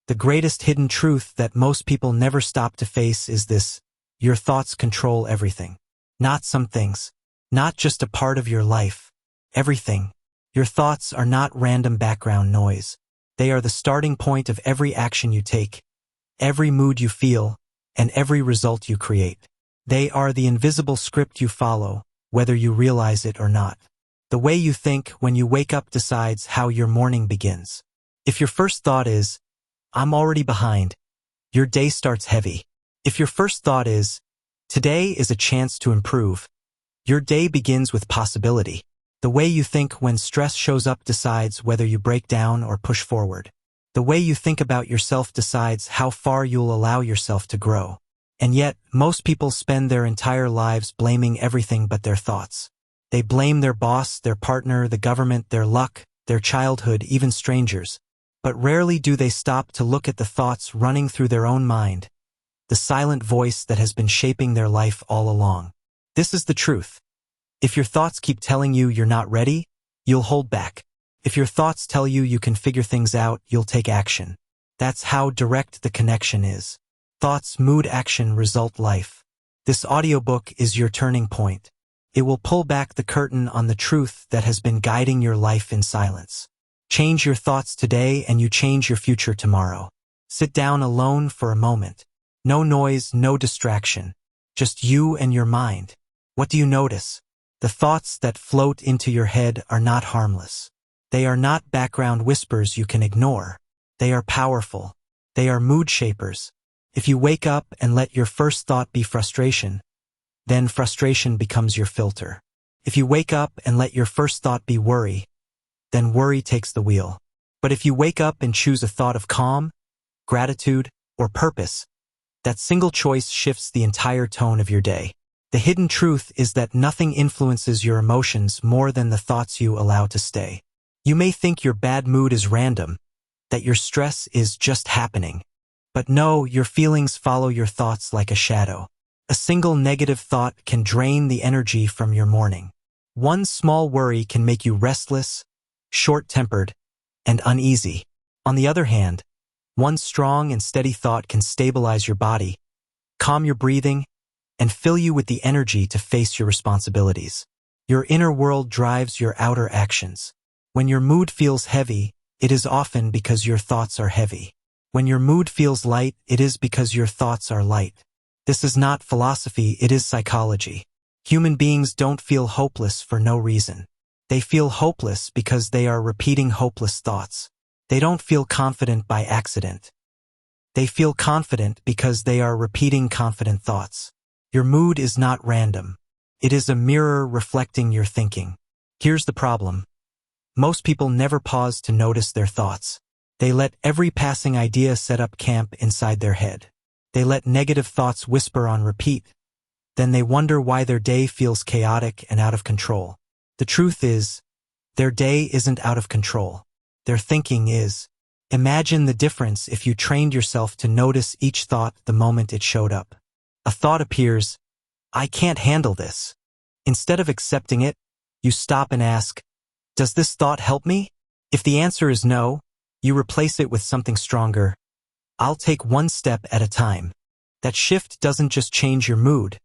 The greatest hidden truth that most people never stop to face is this: your thoughts control everything. Not some things. Not just a part of your life. Everything. Your thoughts are not random background noise. They are the starting point of every action you take, every mood you feel, and every result you create. They are the invisible script you follow, whether you realize it or not. The way you think when you wake up decides how your morning begins. If your first thought is, "I'm already behind," your day starts heavy. If your first thought is, "Today is a chance to improve," your day begins with possibility. The way you think when stress shows up decides whether you break down or push forward. The way you think about yourself decides how far you'll allow yourself to grow. And yet, most people spend their entire lives blaming everything but their thoughts. They blame their boss, their partner, the government, their luck, their childhood, even strangers. But rarely do they stop to look at the thoughts running through their own mind, the silent voice that has been shaping their life all along. This is the truth. If your thoughts keep telling you you're not ready, you'll hold back. If your thoughts tell you you can figure things out, you'll take action. That's how direct the connection is. Thoughts, mood, action, result, life. This audiobook is your turning point. It will pull back the curtain on the truth that has been guiding your life in silence. Change your thoughts today and you change your future tomorrow. Sit down alone for a moment. No noise, no distraction. Just you and your mind. What do you notice? The thoughts that float into your head are not harmless. They are not background whispers you can ignore. They are powerful. They are mood shapers. If you wake up and let your first thought be frustration, then frustration becomes your filter. If you wake up and let your first thought be worry, then worry takes the wheel. But if you wake up and choose a thought of calm, gratitude, or purpose, that single choice shifts the entire tone of your day. The hidden truth is that nothing influences your emotions more than the thoughts you allow to stay. You may think your bad mood is random, that your stress is just happening. But no, your feelings follow your thoughts like a shadow. A single negative thought can drain the energy from your morning. One small worry can make you restless, short-tempered, and uneasy. On the other hand, one strong and steady thought can stabilize your body, calm your breathing, and fill you with the energy to face your responsibilities. Your inner world drives your outer actions. When your mood feels heavy, it is often because your thoughts are heavy. When your mood feels light, it is because your thoughts are light. This is not philosophy, it is psychology. Human beings don't feel hopeless for no reason. They feel hopeless because they are repeating hopeless thoughts. They don't feel confident by accident. They feel confident because they are repeating confident thoughts. Your mood is not random. It is a mirror reflecting your thinking. Here's the problem. Most people never pause to notice their thoughts. They let every passing idea set up camp inside their head. They let negative thoughts whisper on repeat. Then they wonder why their day feels chaotic and out of control. The truth is, their day isn't out of control. Their thinking is. Imagine the difference if you trained yourself to notice each thought the moment it showed up. A thought appears, "I can't handle this." Instead of accepting it, you stop and ask, "Does this thought help me?" If the answer is no, you replace it with something stronger. "I'll take one step at a time." That shift doesn't just change your mood,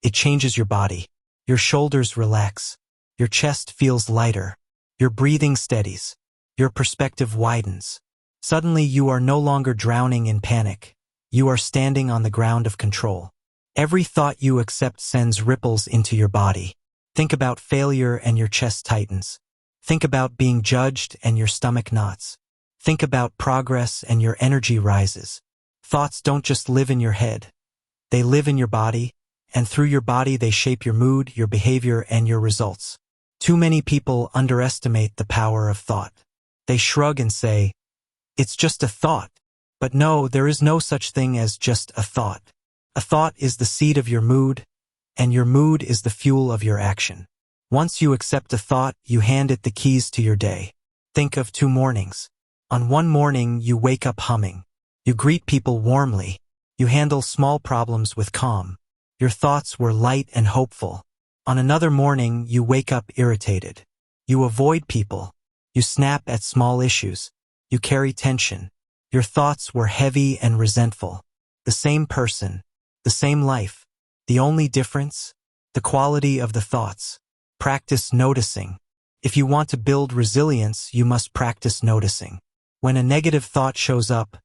it changes your body. Your shoulders relax. Your chest feels lighter. Your breathing steadies. Your perspective widens. Suddenly you are no longer drowning in panic. You are standing on the ground of control. Every thought you accept sends ripples into your body. Think about failure and your chest tightens. Think about being judged and your stomach knots. Think about progress and your energy rises. Thoughts don't just live in your head. They live in your body, and through your body they shape your mood, your behavior, and your results. Too many people underestimate the power of thought. They shrug and say, "It's just a thought." But no, there is no such thing as just a thought. A thought is the seed of your mood, and your mood is the fuel of your action. Once you accept a thought, you hand it the keys to your day. Think of 2 mornings. On one morning, you wake up humming. You greet people warmly. You handle small problems with calm. Your thoughts were light and hopeful. On another morning, you wake up irritated. You avoid people. You snap at small issues. You carry tension. Your thoughts were heavy and resentful. The same person, the same life. The only difference? The quality of the thoughts. Practice noticing. If you want to build resilience, you must practice noticing. When a negative thought shows up,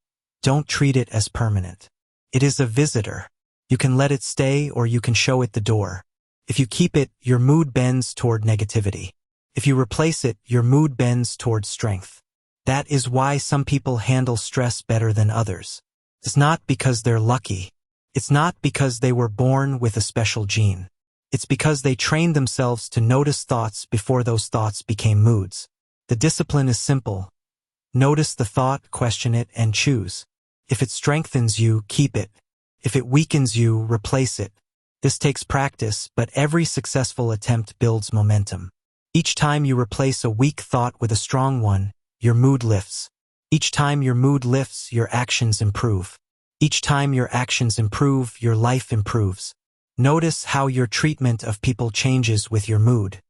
don't treat it as permanent. It is a visitor. You can let it stay or you can show it the door. If you keep it, your mood bends toward negativity. If you replace it, your mood bends toward strength. That is why some people handle stress better than others. It's not because they're lucky. It's not because they were born with a special gene. It's because they trained themselves to notice thoughts before those thoughts became moods. The discipline is simple. Notice the thought, question it, and choose. If it strengthens you, keep it. If it weakens you, replace it. This takes practice, but every successful attempt builds momentum. Each time you replace a weak thought with a strong one, your mood lifts. Each time your mood lifts, your actions improve. Each time your actions improve, your life improves. Notice how your treatment of people changes with your mood.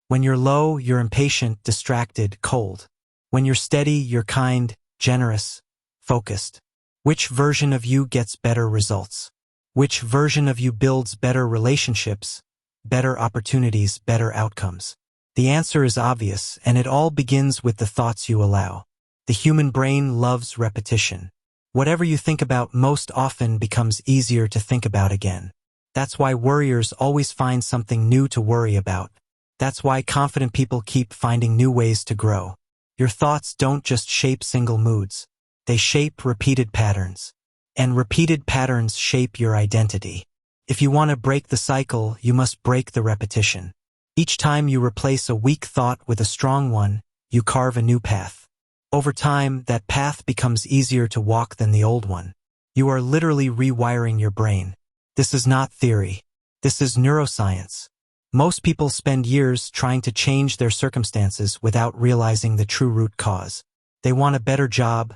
When you're low, you're impatient, distracted, cold. When you're steady, you're kind, generous, focused. Which version of you gets better results? Which version of you builds better relationships, better opportunities, better outcomes? The answer is obvious, and it all begins with the thoughts you allow. The human brain loves repetition. Whatever you think about most often becomes easier to think about again. That's why worriers always find something new to worry about. That's why confident people keep finding new ways to grow. Your thoughts don't just shape single moods. They shape repeated patterns. And repeated patterns shape your identity. If you want to break the cycle, you must break the repetition. Each time you replace a weak thought with a strong one, you carve a new path. Over time, that path becomes easier to walk than the old one. You are literally rewiring your brain. This is not theory. This is neuroscience. Most people spend years trying to change their circumstances without realizing the true root cause. They want a better job,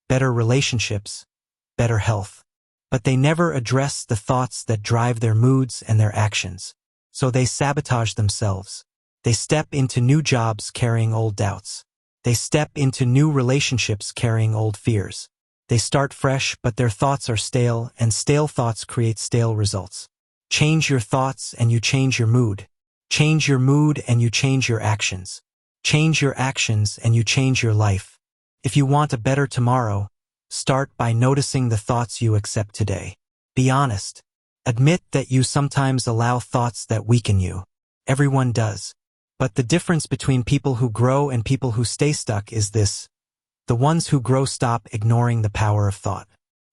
better relationships, better health. But they never address the thoughts that drive their moods and their actions. So they sabotage themselves. They step into new jobs carrying old doubts. They step into new relationships carrying old fears. They start fresh, but their thoughts are stale, and stale thoughts create stale results. Change your thoughts and you change your mood. Change your mood and you change your actions. Change your actions and you change your life. If you want a better tomorrow, start by noticing the thoughts you accept today. Be honest. Admit that you sometimes allow thoughts that weaken you. Everyone does. But the difference between people who grow and people who stay stuck is this. The ones who grow stop ignoring the power of thought.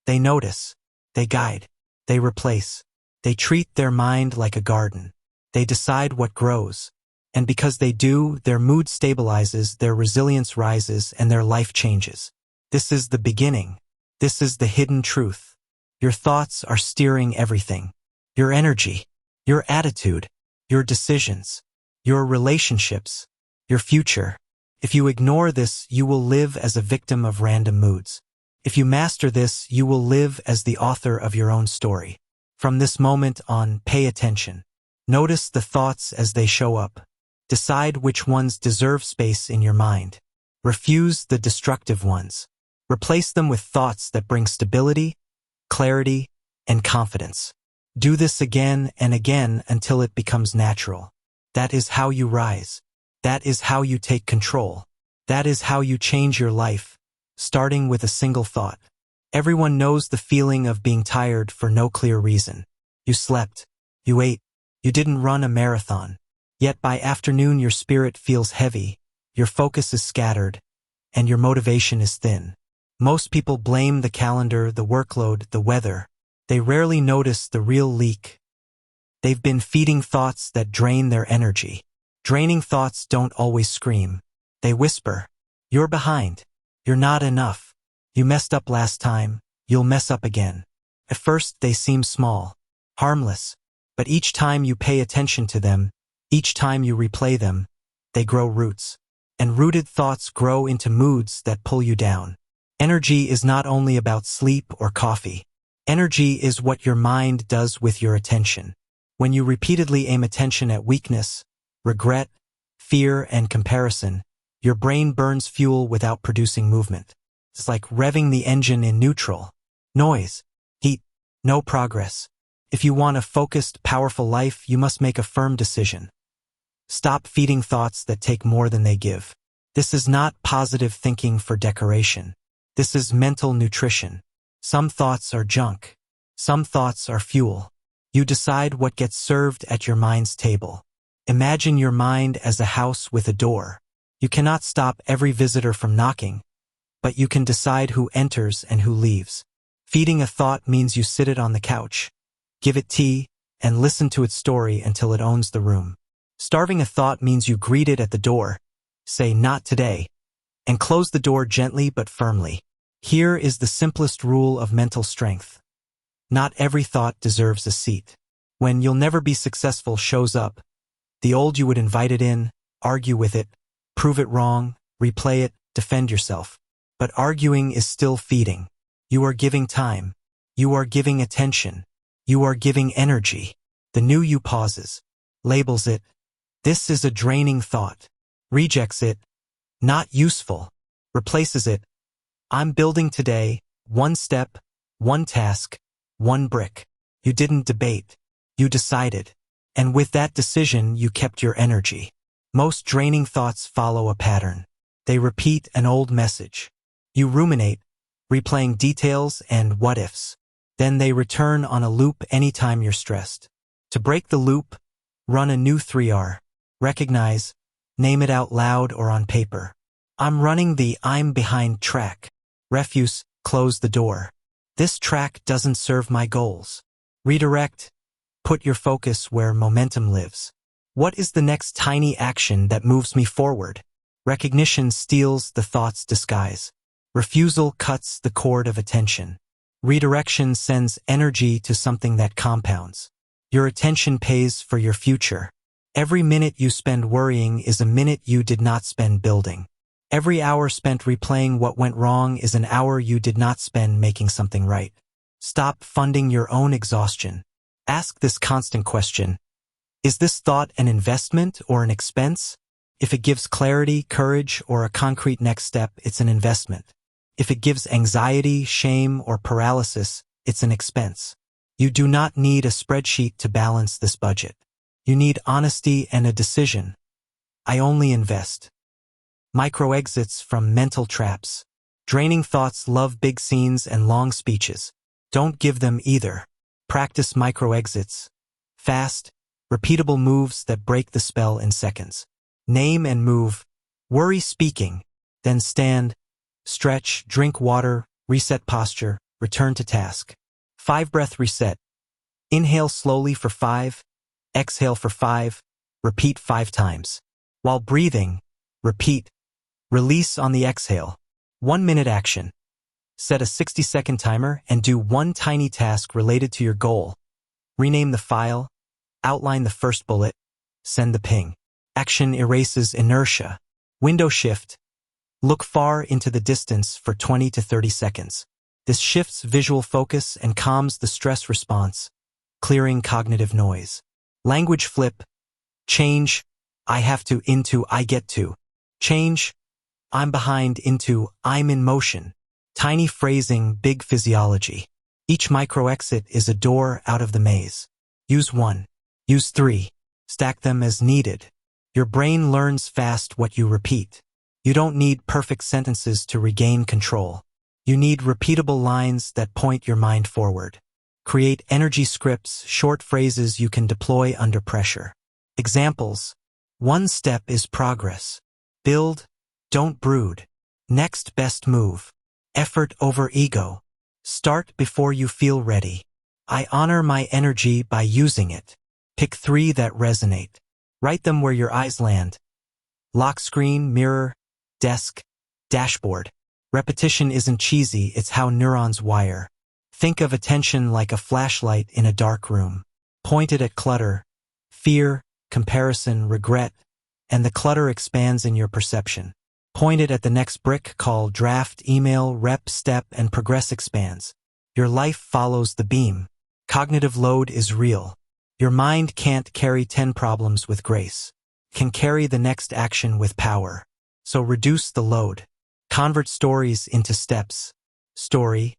They notice. They guide. They replace. They treat their mind like a garden. They decide what grows. And because they do, their mood stabilizes, their resilience rises, and their life changes. This is the beginning. This is the hidden truth. Your thoughts are steering everything. Your energy, your attitude, your decisions, your relationships, your future. If you ignore this, you will live as a victim of random moods. If you master this, you will live as the author of your own story. From this moment on, pay attention. Notice the thoughts as they show up. Decide which ones deserve space in your mind. Refuse the destructive ones. Replace them with thoughts that bring stability, clarity, and confidence. Do this again and again until it becomes natural. That is how you rise. That is how you take control. That is how you change your life, starting with a single thought. Everyone knows the feeling of being tired for no clear reason. You slept. You ate. You didn't run a marathon. Yet by afternoon your spirit feels heavy, your focus is scattered, and your motivation is thin. Most people blame the calendar, the workload, the weather. They rarely notice the real leak. They've been feeding thoughts that drain their energy. Draining thoughts don't always scream. They whisper, "You're behind. You're not enough. You messed up last time. You'll mess up again." At first they seem small, harmless, but each time you pay attention to them, each time you replay them, they grow roots. And rooted thoughts grow into moods that pull you down. Energy is not only about sleep or coffee. Energy is what your mind does with your attention. When you repeatedly aim attention at weakness, regret, fear, and comparison, your brain burns fuel without producing movement. It's like revving the engine in neutral. Noise, heat, no progress. If you want a focused, powerful life, you must make a firm decision. Stop feeding thoughts that take more than they give. This is not positive thinking for decoration. This is mental nutrition. Some thoughts are junk. Some thoughts are fuel. You decide what gets served at your mind's table. Imagine your mind as a house with a door. You cannot stop every visitor from knocking, but you can decide who enters and who leaves. Feeding a thought means you sit it on the couch, give it tea, and listen to its story until it owns the room. Starving a thought means you greet it at the door, say "not today," and close the door gently but firmly. Here is the simplest rule of mental strength. Not every thought deserves a seat. When "you'll never be successful" shows up, the old you would invite it in, argue with it, prove it wrong, replay it, defend yourself. But arguing is still feeding. You are giving time. You are giving attention. You are giving energy. The new you pauses, labels it, "This is a draining thought," rejects it, "Not useful," replaces it, "I'm building today, one step, one task, one brick." You didn't debate. You decided. And with that decision, you kept your energy. Most draining thoughts follow a pattern. They repeat an old message. You ruminate, replaying details and what-ifs. Then they return on a loop anytime you're stressed. To break the loop, run a new 3R. Recognize, name it out loud or on paper. I'm running the "I'm behind" track. Refuse, close the door. This track doesn't serve my goals. Redirect, put your focus where momentum lives. What is the next tiny action that moves me forward? Recognition steals the thought's disguise. Refusal cuts the cord of attention. Redirection sends energy to something that compounds. Your attention pays for your future. Every minute you spend worrying is a minute you did not spend building. Every hour spent replaying what went wrong is an hour you did not spend making something right. Stop funding your own exhaustion. Ask this constant question: is this thought an investment or an expense? If it gives clarity, courage, or a concrete next step, it's an investment. If it gives anxiety, shame, or paralysis, it's an expense. You do not need a spreadsheet to balance this budget. You need honesty and a decision. I only invest. Micro exits from mental traps. Draining thoughts love big scenes and long speeches. Don't give them either. Practice micro exits. Fast, repeatable moves that break the spell in seconds. Name and move. Worry speaking. Then stand, stretch, drink water, reset posture, return to task. 5-breath reset. Inhale slowly for 5, exhale for 5, repeat 5 times. While breathing, repeat, release on the exhale. 1-minute action. Set a 60-second timer and do one tiny task related to your goal. Rename the file, outline the first bullet, send the ping. Action erases inertia. Window shift. Look far into the distance for 20 to 30 seconds. This shifts visual focus and calms the stress response, clearing cognitive noise. Language flip. Change, "I have to" into "I get to." Change, "I'm behind" into "I'm in motion." Tiny phrasing, big physiology. Each micro-exit is a door out of the maze. Use 1. Use 3. Stack them as needed. Your brain learns fast what you repeat. You don't need perfect sentences to regain control. You need repeatable lines that point your mind forward. Create energy scripts, short phrases you can deploy under pressure. Examples: 1 step is progress. Build, don't brood. Next best move. Effort over ego. Start before you feel ready. I honor my energy by using it. Pick 3 that resonate. Write them where your eyes land. Lock screen, mirror, desk, dashboard. Repetition isn't cheesy, it's how neurons wire. Think of attention like a flashlight in a dark room. Point it at clutter, fear, comparison, regret, and the clutter expands in your perception. Point it at the next brick, call, draft, email, rep, step, and progress expands. Your life follows the beam. Cognitive load is real. Your mind can't carry 10 problems with grace. It can carry the next action with power. So reduce the load. Convert stories into steps. Story: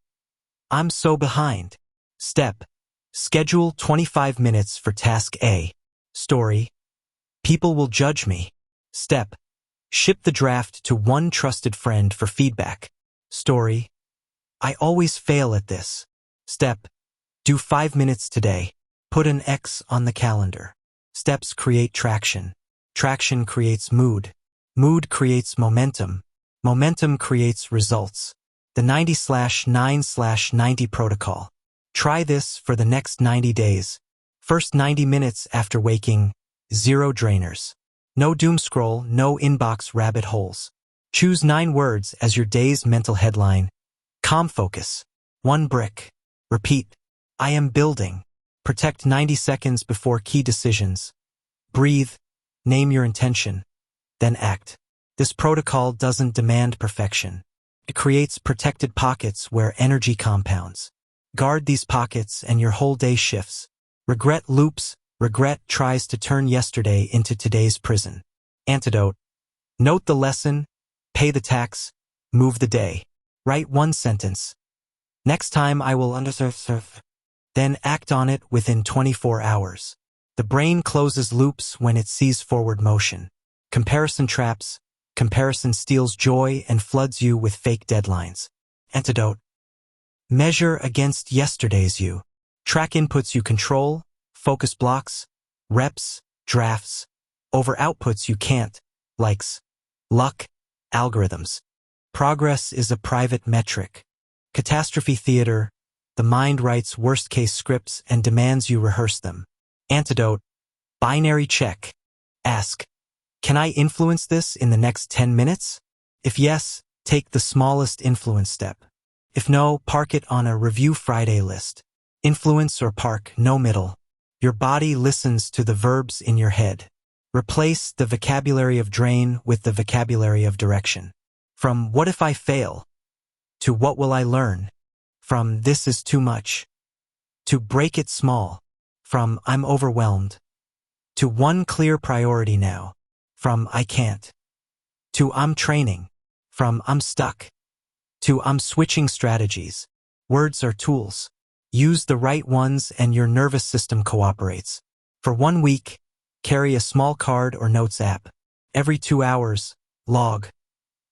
I'm so behind. Step: schedule 25 minutes for task A. Story: people will judge me. Step: ship the draft to one trusted friend for feedback. Story: I always fail at this. Step: do 5 minutes today. Put an X on the calendar. Steps create traction. Traction creates mood. Mood creates momentum. Momentum creates results. The 90/9/90 protocol. Try this for the next 90 days. First 90 minutes after waking, 0 drainers. No doom scroll, no inbox rabbit holes. Choose 9 words as your day's mental headline. Calm focus. 1 brick. Repeat: I am building. Protect 90 seconds before key decisions. Breathe. Name your intention. Then act. This protocol doesn't demand perfection. It creates protected pockets where energy compounds. Guard these pockets and your whole day shifts. Regret loops. Regret tries to turn yesterday into today's prison. Antidote: note the lesson, pay the tax, move the day. Write 1 sentence. Next time I will underserve. Then act on it within 24 hours. The brain closes loops when it sees forward motion. Comparison traps. Comparison steals joy and floods you with fake deadlines. Antidote: measure against yesterday's you. Track inputs you control, focus blocks, reps, drafts, over outputs you can't, likes, luck, algorithms. Progress is a private metric. Catastrophe theater: the mind writes worst-case scripts and demands you rehearse them. Antidote: binary check. Ask: can I influence this in the next 10 minutes? If yes, take the smallest influence step. If no, park it on a Review Friday list. Influence or park, no middle. Your body listens to the verbs in your head. Replace the vocabulary of drain with the vocabulary of direction. From what if I fail? To what will I learn? From this is too much. To break it small. From I'm overwhelmed. To one clear priority now. From I can't. To I'm training. From I'm stuck. To I'm switching strategies. Words are tools. Use the right ones and your nervous system cooperates. For 1 week, carry a small card or notes app. Every 2 hours, log.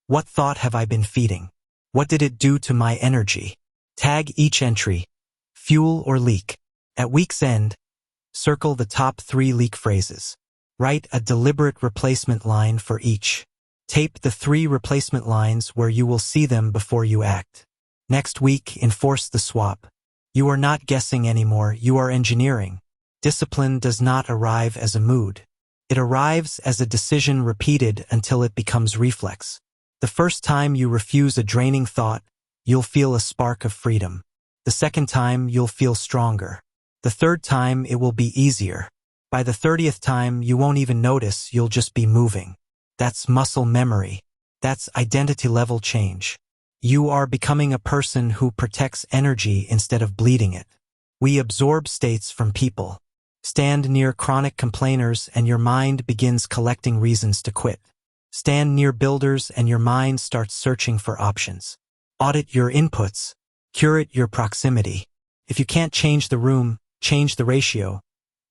What thought have I been feeding? What did it do to my energy? Tag each entry. Fuel or leak. At week's end, circle the top 3 leak phrases. Write a deliberate replacement line for each. Tape the 3 replacement lines where you will see them before you act. Next week, enforce the swap. You are not guessing anymore, you are engineering. Discipline does not arrive as a mood. It arrives as a decision repeated until it becomes reflex. The first time you refuse a draining thought, you'll feel a spark of freedom. The second time, you'll feel stronger. The third time, it will be easier. By the 30th time, you won't even notice, you'll just be moving. That's muscle memory. That's identity level change. You are becoming a person who protects energy instead of bleeding it. We absorb states from people. Stand near chronic complainers and your mind begins collecting reasons to quit. Stand near builders and your mind starts searching for options. Audit your inputs. Curate your proximity. If you can't change the room, change the ratio.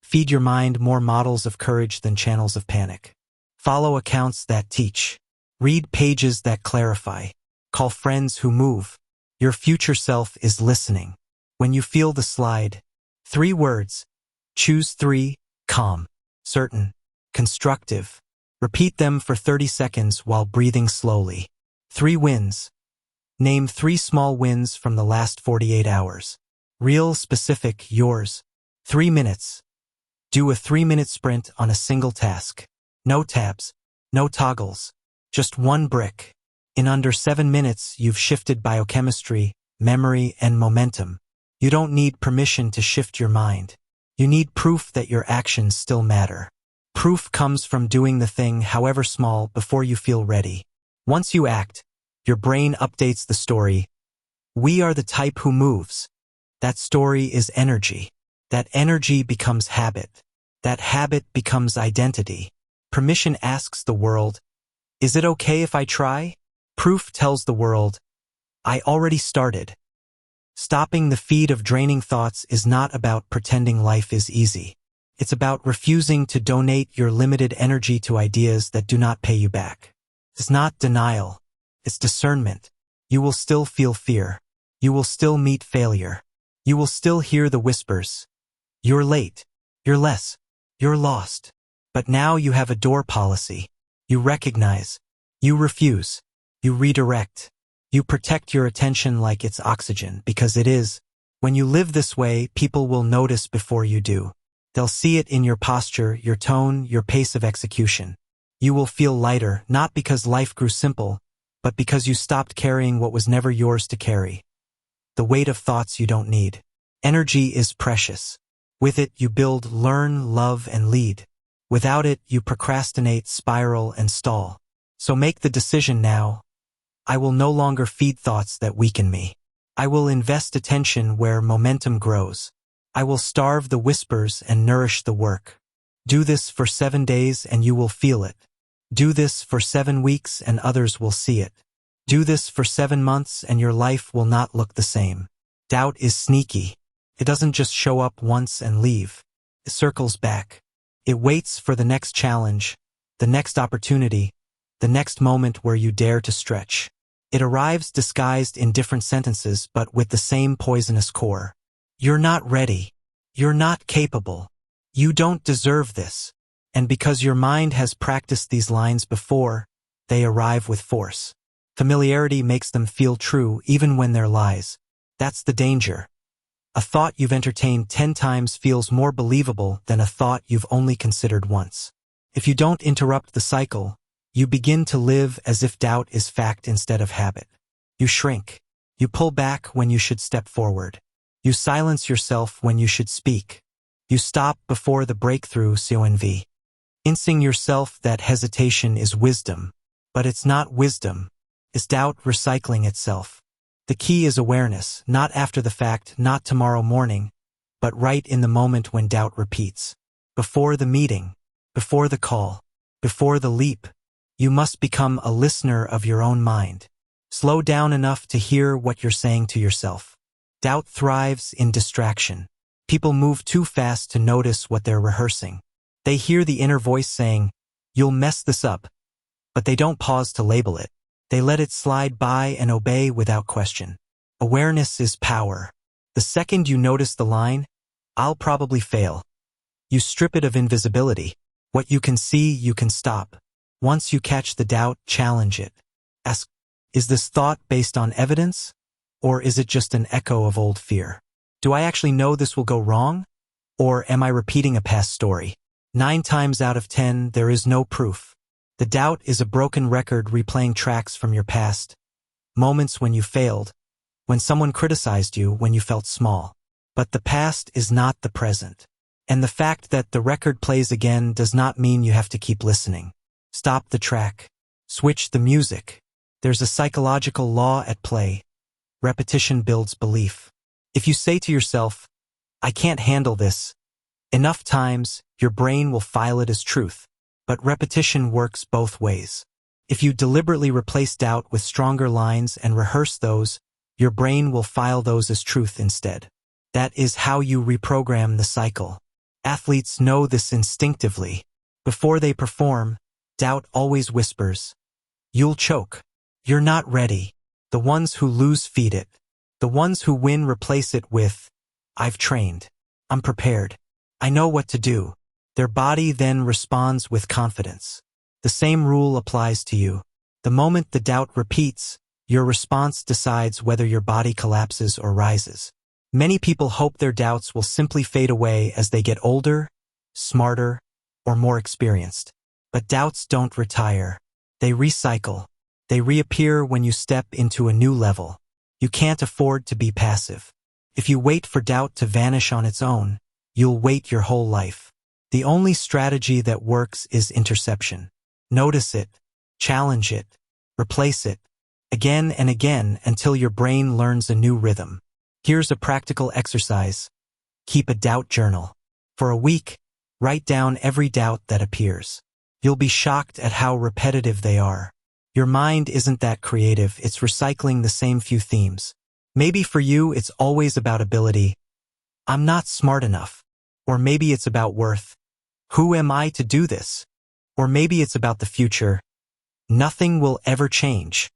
Feed your mind more models of courage than channels of panic. Follow accounts that teach. Read pages that clarify. Call friends who move. Your future self is listening. When you feel the slide, 3 words. Choose 3, calm, certain, constructive. Repeat them for 30 seconds while breathing slowly. 3 wins. Name 3 small wins from the last 48 hours. Real, specific, yours. 3 minutes. Do a 3-minute sprint on a single task. No tabs, no toggles, just 1 brick. In under 7 minutes, you've shifted biochemistry, memory, and momentum. You don't need permission to shift your mind. You need proof that your actions still matter. Proof comes from doing the thing, however small, before you feel ready. Once you act, your brain updates the story. We are the type who moves. That story is energy. That energy becomes habit. That habit becomes identity. Permission asks the world, is it okay if I try? Proof tells the world, I already started. Stopping the feed of draining thoughts is not about pretending life is easy. It's about refusing to donate your limited energy to ideas that do not pay you back. It's not denial. It's discernment. You will still feel fear. You will still meet failure. You will still hear the whispers. You're late. You're less. You're lost. But now you have a door policy. You recognize. You refuse. You redirect. You protect your attention like it's oxygen, because it is. When you live this way, people will notice before you do. They'll see it in your posture, your tone, your pace of execution. You will feel lighter, not because life grew simple, but because you stopped carrying what was never yours to carry. The weight of thoughts you don't need. Energy is precious. With it, you build, learn, love, and lead. Without it, you procrastinate, spiral, and stall. So make the decision now. I will no longer feed thoughts that weaken me. I will invest attention where momentum grows. I will starve the whispers and nourish the work. Do this for 7 days and you will feel it. Do this for 7 weeks and others will see it. Do this for 7 months and your life will not look the same. Doubt is sneaky. It doesn't just show up once and leave. It circles back. It waits for the next challenge, the next opportunity, the next moment where you dare to stretch. It arrives disguised in different sentences but with the same poisonous core. You're not ready. You're not capable. You don't deserve this. And because your mind has practiced these lines before, they arrive with force. Familiarity makes them feel true even when they're lies. That's the danger. A thought you've entertained 10 times feels more believable than a thought you've only considered once. If you don't interrupt the cycle, you begin to live as if doubt is fact instead of habit. You shrink. You pull back when you should step forward. You silence yourself when you should speak. You stop before the breakthrough CONV. Convincing yourself that hesitation is wisdom. But it's not wisdom. It's doubt recycling itself. The key is awareness, not after the fact, not tomorrow morning, but right in the moment when doubt repeats. Before the meeting, before the call, before the leap, you must become a listener of your own mind. Slow down enough to hear what you're saying to yourself. Doubt thrives in distraction. People move too fast to notice what they're rehearsing. They hear the inner voice saying, "You'll mess this up," but they don't pause to label it. They let it slide by and obey without question. Awareness is power. The second you notice the line, "I'll probably fail," you strip it of invisibility. What you can see, you can stop. Once you catch the doubt, challenge it. Ask, is this thought based on evidence? Or is it just an echo of old fear? Do I actually know this will go wrong? Or am I repeating a past story? 9 times out of 10, there is no proof. The doubt is a broken record replaying tracks from your past. Moments when you failed, when someone criticized you, when you felt small. But the past is not the present. And the fact that the record plays again does not mean you have to keep listening. Stop the track. Switch the music. There's a psychological law at play. Repetition builds belief. If you say to yourself, "I can't handle this," enough times, your brain will file it as truth. But repetition works both ways. If you deliberately replace doubt with stronger lines and rehearse those, your brain will file those as truth instead. That is how you reprogram the cycle. Athletes know this instinctively. Before they perform, doubt always whispers, "You'll choke. You're not ready." The ones who lose feed it. The ones who win replace it with, "I've trained. I'm prepared. I know what to do." Their body then responds with confidence. The same rule applies to you. The moment the doubt repeats, your response decides whether your body collapses or rises. Many people hope their doubts will simply fade away as they get older, smarter, or more experienced. But doubts don't retire. They recycle. They reappear when you step into a new level. You can't afford to be passive. If you wait for doubt to vanish on its own, you'll wait your whole life. The only strategy that works is interception. Notice it, challenge it, replace it, again and again until your brain learns a new rhythm. Here's a practical exercise. Keep a doubt journal. For a week, write down every doubt that appears. You'll be shocked at how repetitive they are. Your mind isn't that creative, it's recycling the same few themes. Maybe for you it's always about ability. I'm not smart enough. Or maybe it's about worth. Who am I to do this? Or maybe it's about the future. Nothing will ever change.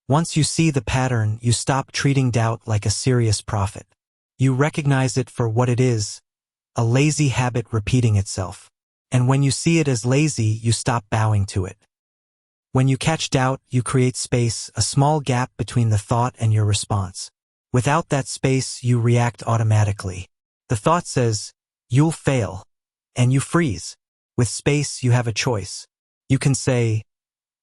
Once you see the pattern, you stop treating doubt like a serious prophet. You recognize it for what it is, a lazy habit repeating itself. And when you see it as lazy, you stop bowing to it. When you catch doubt, you create space, a small gap between the thought and your response. Without that space, you react automatically. The thought says, "You'll fail," and you freeze. With space, you have a choice. You can say,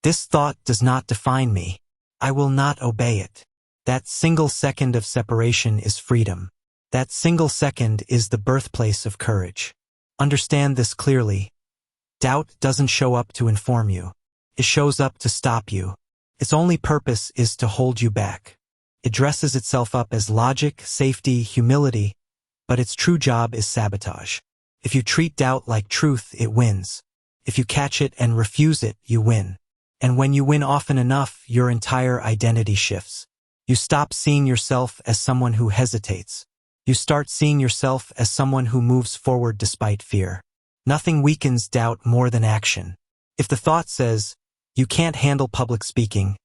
"This thought does not define me. I will not obey it." That single second of separation is freedom. That single second is the birthplace of courage. Understand this clearly. Doubt doesn't show up to inform you. It shows up to stop you. Its only purpose is to hold you back. It dresses itself up as logic, safety, humility, but its true job is sabotage. If you treat doubt like truth, it wins. If you catch it and refuse it, you win. And when you win often enough, your entire identity shifts. You stop seeing yourself as someone who hesitates. You start seeing yourself as someone who moves forward despite fear. Nothing weakens doubt more than action. If the thought says, "You can't handle public speaking,"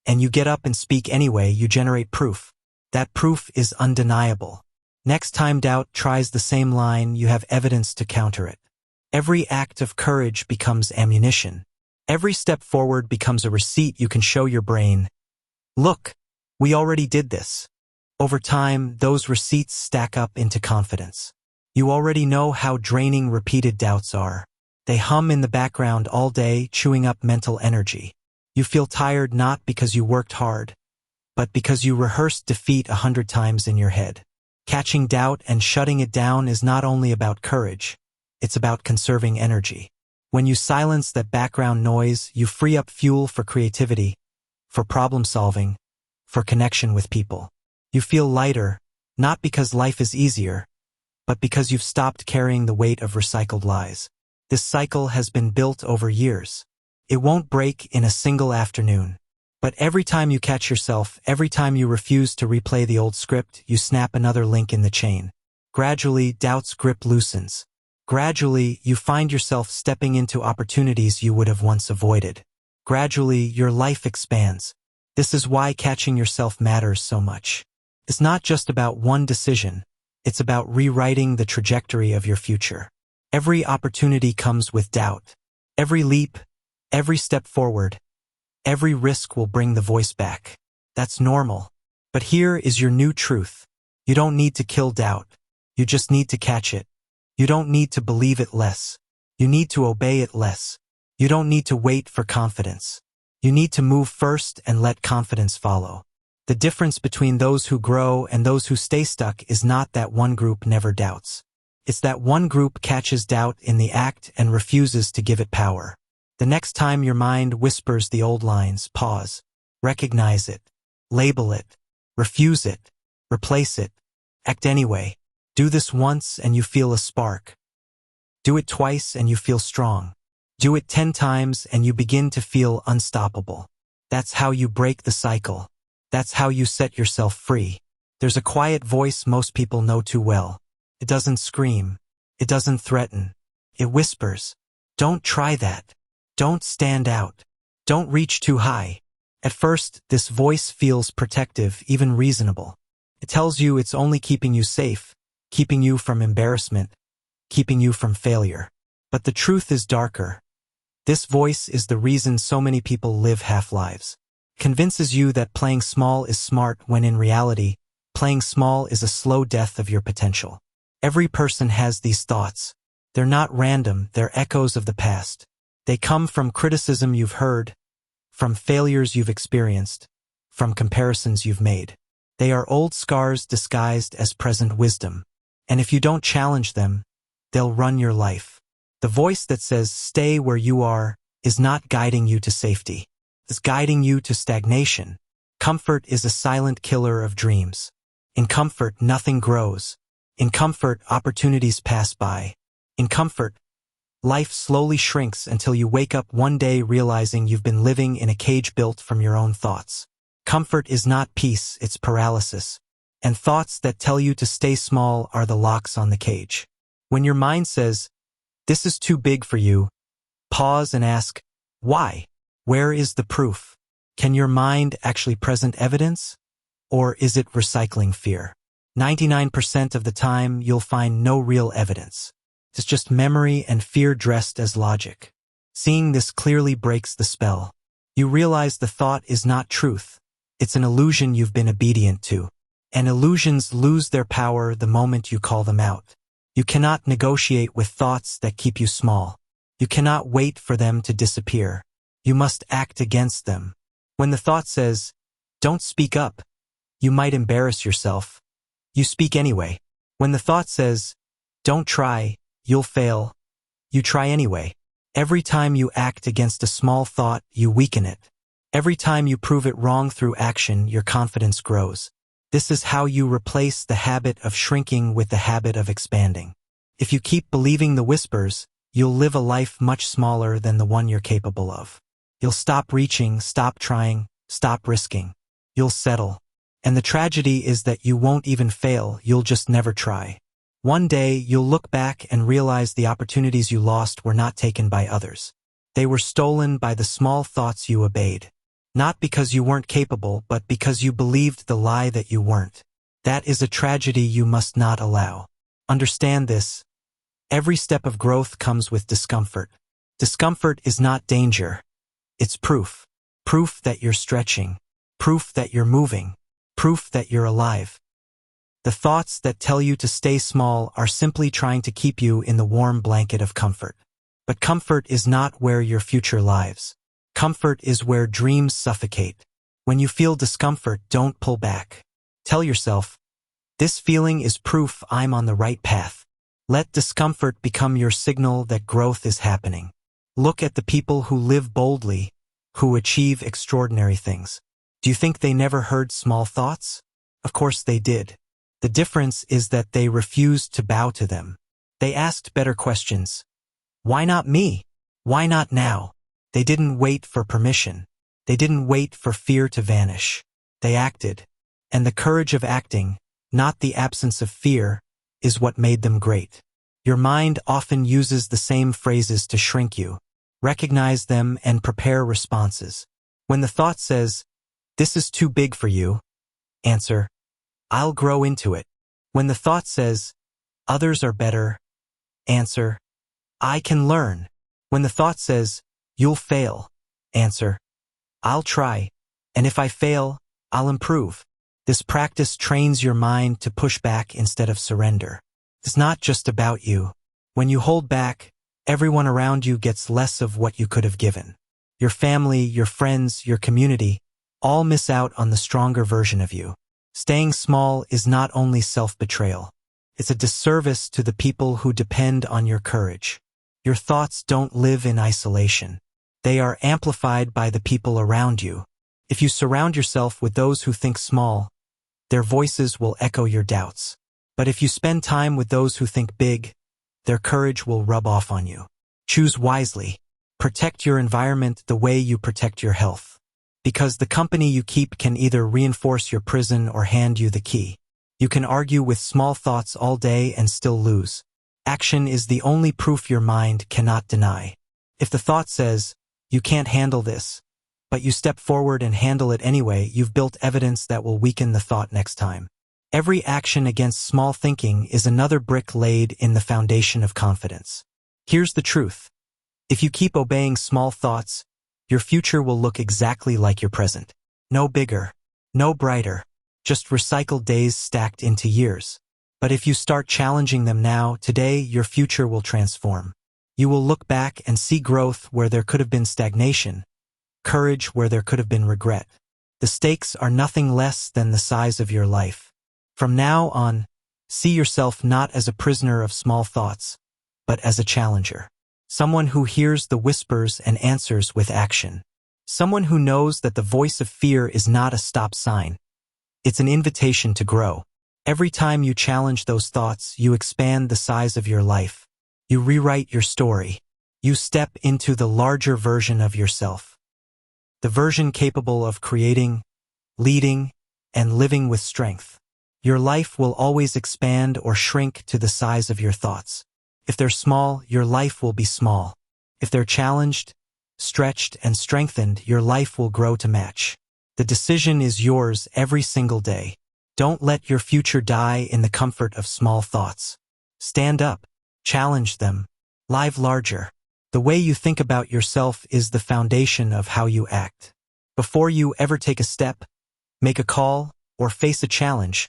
and you get up and speak anyway, you generate proof. That proof is undeniable. Next time doubt tries the same line, you have evidence to counter it. Every act of courage becomes ammunition. Every step forward becomes a receipt you can show your brain. "Look, we already did this." Over time, those receipts stack up into confidence. You already know how draining repeated doubts are. They hum in the background all day, chewing up mental energy. You feel tired not because you worked hard, but because you rehearsed defeat 100 times in your head. Catching doubt and shutting it down is not only about courage, it's about conserving energy. When you silence that background noise, you free up fuel for creativity, for problem solving, for connection with people. You feel lighter, not because life is easier, but because you've stopped carrying the weight of recycled lies. This cycle has been built over years. It won't break in a single afternoon. But every time you catch yourself, every time you refuse to replay the old script, you snap another link in the chain. Gradually, doubt's grip loosens. Gradually, you find yourself stepping into opportunities you would have once avoided. Gradually, your life expands. This is why catching yourself matters so much. It's not just about one decision. It's about rewriting the trajectory of your future. Every opportunity comes with doubt. Every leap, every step forward, every risk will bring the voice back. That's normal. But here is your new truth. You don't need to kill doubt. You just need to catch it. You don't need to believe it less. You need to obey it less. You don't need to wait for confidence. You need to move first and let confidence follow. The difference between those who grow and those who stay stuck is not that one group never doubts. It's that one group catches doubt in the act and refuses to give it power. The next time your mind whispers the old lines, pause, recognize it, label it, refuse it, replace it, act anyway. Do this once and you feel a spark. Do it twice and you feel strong. Do it 10 times and you begin to feel unstoppable. That's how you break the cycle. That's how you set yourself free. There's a quiet voice most people know too well. It doesn't scream. It doesn't threaten. It whispers. Don't try that. Don't stand out. Don't reach too high. At first, this voice feels protective, even reasonable. It tells you it's only keeping you safe, keeping you from embarrassment, keeping you from failure. But the truth is darker. This voice is the reason so many people live half-lives. Convinces you that playing small is smart when in reality, playing small is a slow death of your potential. Every person has these thoughts. They're not random, they're echoes of the past. They come from criticism you've heard, from failures you've experienced, from comparisons you've made. They are old scars disguised as present wisdom. And if you don't challenge them, they'll run your life. The voice that says, "Stay where you are," is not guiding you to safety. It's guiding you to stagnation. Comfort is a silent killer of dreams. In comfort, nothing grows. In comfort, opportunities pass by. In comfort, Life slowly shrinks until you wake up one day realizing you've been living in a cage built from your own thoughts. Comfort is not peace, it's paralysis. And thoughts that tell you to stay small are the locks on the cage. When your mind says, "This is too big for you," pause and ask, why? Where is the proof? Can your mind actually present evidence? Or is it recycling fear? 99% of the time, you'll find no real evidence. It's just memory and fear dressed as logic. Seeing this clearly breaks the spell. You realize the thought is not truth. It's an illusion you've been obedient to. And illusions lose their power the moment you call them out. You cannot negotiate with thoughts that keep you small. You cannot wait for them to disappear. You must act against them. When the thought says, "Don't speak up, you might embarrass yourself," you speak anyway. When the thought says, "Don't try, you'll fail," you try anyway. Every time you act against a small thought, you weaken it. Every time you prove it wrong through action, your confidence grows. This is how you replace the habit of shrinking with the habit of expanding. If you keep believing the whispers, you'll live a life much smaller than the one you're capable of. You'll stop reaching, stop trying, stop risking. You'll settle. And the tragedy is that you won't even fail, you'll just never try. One day, you'll look back and realize the opportunities you lost were not taken by others. They were stolen by the small thoughts you obeyed. Not because you weren't capable, but because you believed the lie that you weren't. That is a tragedy you must not allow. Understand this. Every step of growth comes with discomfort. Discomfort is not danger. It's proof. Proof that you're stretching. Proof that you're moving. Proof that you're alive. The thoughts that tell you to stay small are simply trying to keep you in the warm blanket of comfort. But comfort is not where your future lives. Comfort is where dreams suffocate. When you feel discomfort, don't pull back. Tell yourself, "This feeling is proof I'm on the right path." Let discomfort become your signal that growth is happening. Look at the people who live boldly, who achieve extraordinary things. Do you think they never heard small thoughts? Of course they did. The difference is that they refused to bow to them. They asked better questions. Why not me? Why not now? They didn't wait for permission. They didn't wait for fear to vanish. They acted. And the courage of acting, not the absence of fear, is what made them great. Your mind often uses the same phrases to shrink you. Recognize them and prepare responses. When the thought says, "This is too big for you," answer, "I'll grow into it." When the thought says, "Others are better," answer, "I can learn." When the thought says, "You'll fail," answer, "I'll try, and if I fail, I'll improve." This practice trains your mind to push back instead of surrender. It's not just about you. When you hold back, everyone around you gets less of what you could have given. Your family, your friends, your community, all miss out on the stronger version of you. Staying small is not only self-betrayal. It's a disservice to the people who depend on your courage. Your thoughts don't live in isolation. They are amplified by the people around you. If you surround yourself with those who think small, their voices will echo your doubts. But if you spend time with those who think big, their courage will rub off on you. Choose wisely. Protect your environment the way you protect your health. Because the company you keep can either reinforce your prison or hand you the key. You can argue with small thoughts all day and still lose. Action is the only proof your mind cannot deny. If the thought says, "You can't handle this," but you step forward and handle it anyway, you've built evidence that will weaken the thought next time. Every action against small thinking is another brick laid in the foundation of confidence. Here's the truth. If you keep obeying small thoughts, your future will look exactly like your present. No bigger, no brighter, just recycled days stacked into years. But if you start challenging them now, today, your future will transform. You will look back and see growth where there could have been stagnation, courage where there could have been regret. The stakes are nothing less than the size of your life. From now on, see yourself not as a prisoner of small thoughts, but as a challenger. Someone who hears the whispers and answers with action. Someone who knows that the voice of fear is not a stop sign. It's an invitation to grow. Every time you challenge those thoughts, you expand the size of your life. You rewrite your story. You step into the larger version of yourself. The version capable of creating, leading, and living with strength. Your life will always expand or shrink to the size of your thoughts. If they're small, your life will be small. If they're challenged, stretched, and strengthened, your life will grow to match. The decision is yours every single day. Don't let your future die in the comfort of small thoughts. Stand up, challenge them, live larger. The way you think about yourself is the foundation of how you act. Before you ever take a step, make a call, or face a challenge,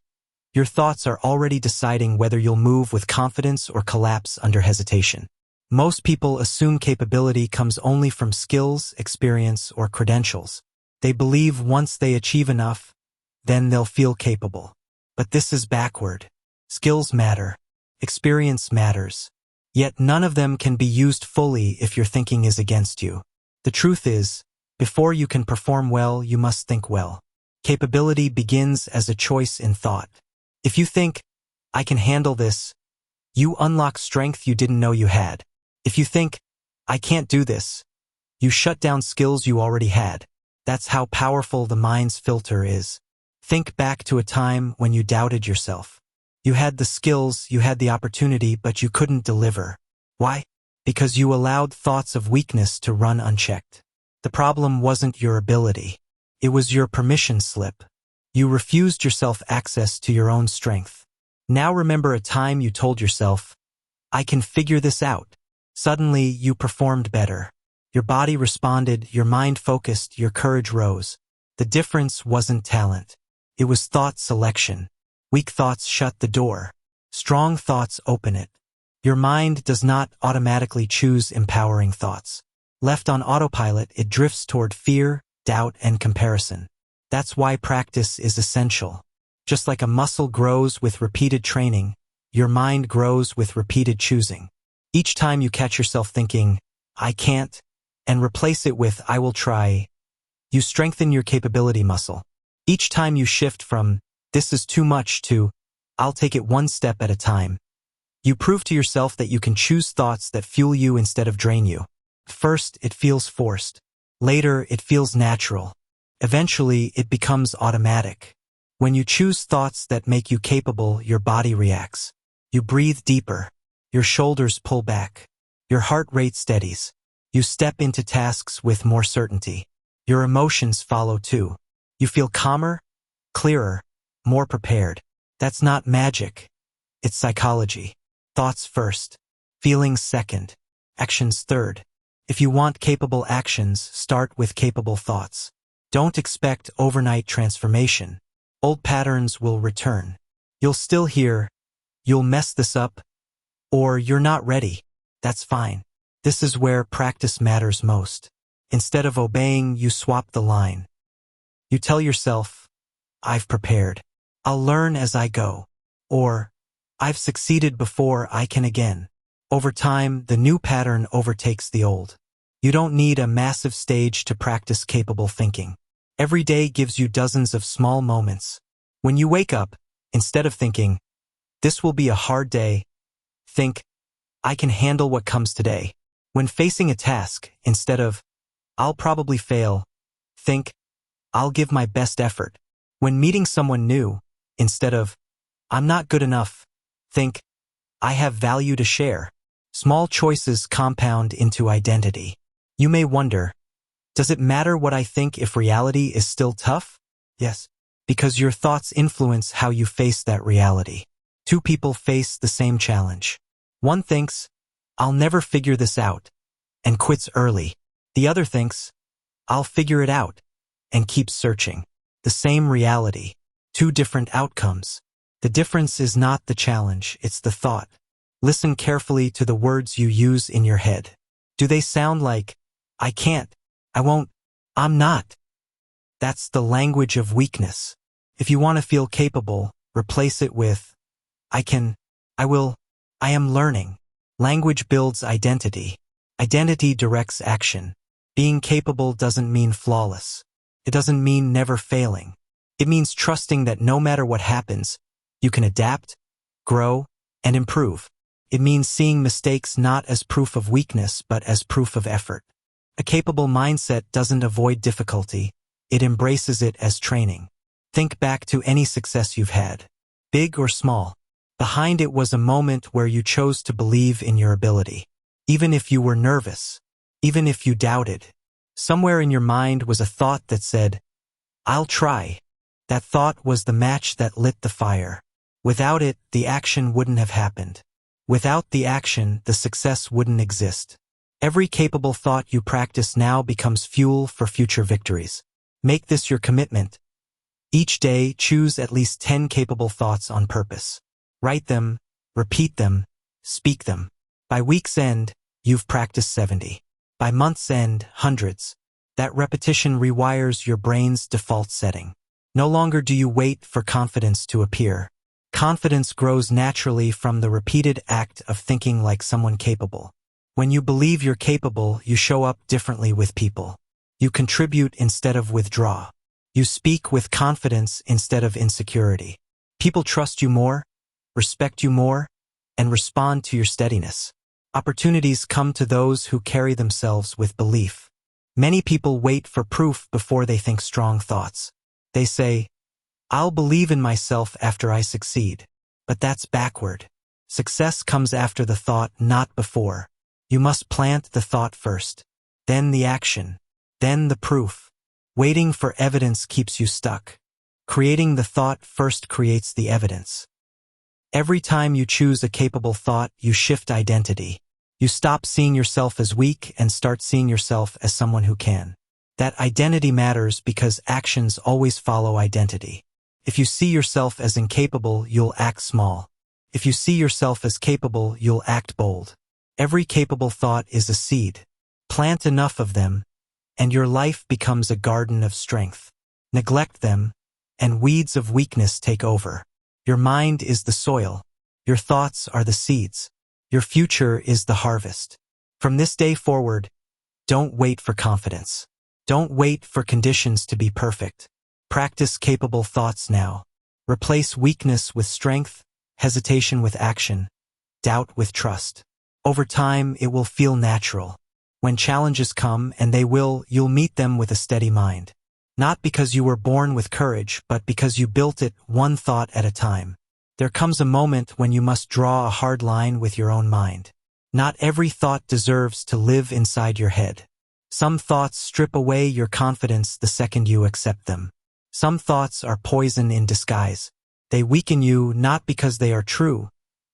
your thoughts are already deciding whether you'll move with confidence or collapse under hesitation. Most people assume capability comes only from skills, experience, or credentials. They believe once they achieve enough, then they'll feel capable. But this is backward. Skills matter. Experience matters. Yet none of them can be used fully if your thinking is against you. The truth is, before you can perform well, you must think well. Capability begins as a choice in thought. If you think, I can handle this, you unlock strength you didn't know you had. If you think, I can't do this, you shut down skills you already had. That's how powerful the mind's filter is. Think back to a time when you doubted yourself. You had the skills, you had the opportunity, but you couldn't deliver. Why? Because you allowed thoughts of weakness to run unchecked. The problem wasn't your ability. It was your permission slip. You refused yourself access to your own strength. Now remember a time you told yourself, I can figure this out. Suddenly, you performed better. Your body responded, your mind focused, your courage rose. The difference wasn't talent. It was thought selection. Weak thoughts shut the door. Strong thoughts open it. Your mind does not automatically choose empowering thoughts. Left on autopilot, it drifts toward fear, doubt, and comparison. That's why practice is essential. Just like a muscle grows with repeated training, your mind grows with repeated choosing. Each time you catch yourself thinking, I can't, and replace it with I will try, you strengthen your capability muscle. Each time you shift from this is too much to I'll take it one step at a time, you prove to yourself that you can choose thoughts that fuel you instead of drain you. First, it feels forced. Later, it feels natural. Eventually, it becomes automatic. When you choose thoughts that make you capable, your body reacts. You breathe deeper. Your shoulders pull back. Your heart rate steadies. You step into tasks with more certainty. Your emotions follow too. You feel calmer, clearer, more prepared. That's not magic. It's psychology. Thoughts first. Feelings second. Actions third. If you want capable actions, start with capable thoughts. Don't expect overnight transformation. Old patterns will return. You'll still hear, you'll mess this up, or you're not ready. That's fine. This is where practice matters most. Instead of obeying, you swap the line. You tell yourself, I've prepared. I'll learn as I go. Or, I've succeeded before, I can again. Over time, the new pattern overtakes the old. You don't need a massive stage to practice capable thinking. Every day gives you dozens of small moments. When you wake up, instead of thinking, this will be a hard day, think, I can handle what comes today. When facing a task, instead of, I'll probably fail, think, I'll give my best effort. When meeting someone new, instead of, I'm not good enough, think, I have value to share. Small choices compound into identity. You may wonder, does it matter what I think if reality is still tough? Yes, because your thoughts influence how you face that reality. Two people face the same challenge. One thinks, I'll never figure this out, and quits early. The other thinks, I'll figure it out, and keeps searching. The same reality, two different outcomes. The difference is not the challenge, it's the thought. Listen carefully to the words you use in your head. Do they sound like, I can't, I won't, I'm not? That's the language of weakness. If you want to feel capable, replace it with, I can, I will, I am learning. Language builds identity. Identity directs action. Being capable doesn't mean flawless. It doesn't mean never failing. It means trusting that no matter what happens, you can adapt, grow, and improve. It means seeing mistakes not as proof of weakness but as proof of effort. A capable mindset doesn't avoid difficulty, it embraces it as training. Think back to any success you've had, big or small. Behind it was a moment where you chose to believe in your ability. Even if you were nervous, even if you doubted, somewhere in your mind was a thought that said, "I'll try." That thought was the match that lit the fire. Without it, the action wouldn't have happened. Without the action, the success wouldn't exist. Every capable thought you practice now becomes fuel for future victories. Make this your commitment. Each day, choose at least 10 capable thoughts on purpose. Write them, repeat them, speak them. By week's end, you've practiced 70. By month's end, hundreds. That repetition rewires your brain's default setting. No longer do you wait for confidence to appear. Confidence grows naturally from the repeated act of thinking like someone capable. When you believe you're capable, you show up differently with people. You contribute instead of withdraw. You speak with confidence instead of insecurity. People trust you more, respect you more, and respond to your steadiness. Opportunities come to those who carry themselves with belief. Many people wait for proof before they think strong thoughts. They say, "I'll believe in myself after I succeed." But that's backward. Success comes after the thought, not before. You must plant the thought first, then the action, then the proof. Waiting for evidence keeps you stuck. Creating the thought first creates the evidence. Every time you choose a capable thought, you shift identity. You stop seeing yourself as weak and start seeing yourself as someone who can. That identity matters because actions always follow identity. If you see yourself as incapable, you'll act small. If you see yourself as capable, you'll act bold. Every capable thought is a seed. Plant enough of them, and your life becomes a garden of strength. Neglect them, and weeds of weakness take over. Your mind is the soil. Your thoughts are the seeds. Your future is the harvest. From this day forward, don't wait for confidence. Don't wait for conditions to be perfect. Practice capable thoughts now. Replace weakness with strength, hesitation with action, doubt with trust. Over time, it will feel natural. When challenges come, and they will, you'll meet them with a steady mind. Not because you were born with courage, but because you built it one thought at a time. There comes a moment when you must draw a hard line with your own mind. Not every thought deserves to live inside your head. Some thoughts strip away your confidence the second you accept them. Some thoughts are poison in disguise. They weaken you not because they are true,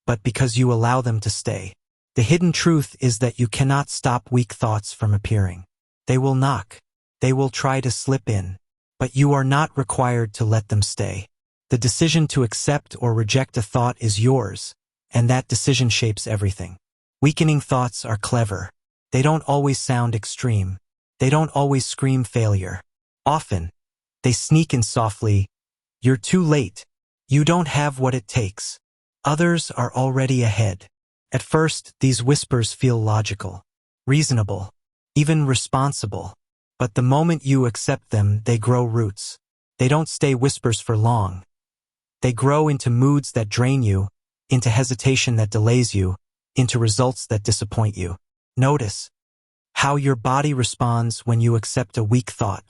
but because you allow them to stay. The hidden truth is that you cannot stop weak thoughts from appearing. They will knock. They will try to slip in. But you are not required to let them stay. The decision to accept or reject a thought is yours, and that decision shapes everything. Weakening thoughts are clever. They don't always sound extreme. They don't always scream failure. Often, they sneak in softly. "You're too late. You don't have what it takes. Others are already ahead." At first, these whispers feel logical, reasonable, even responsible. But the moment you accept them, they grow roots. They don't stay whispers for long. They grow into moods that drain you, into hesitation that delays you, into results that disappoint you. Notice how your body responds when you accept a weak thought.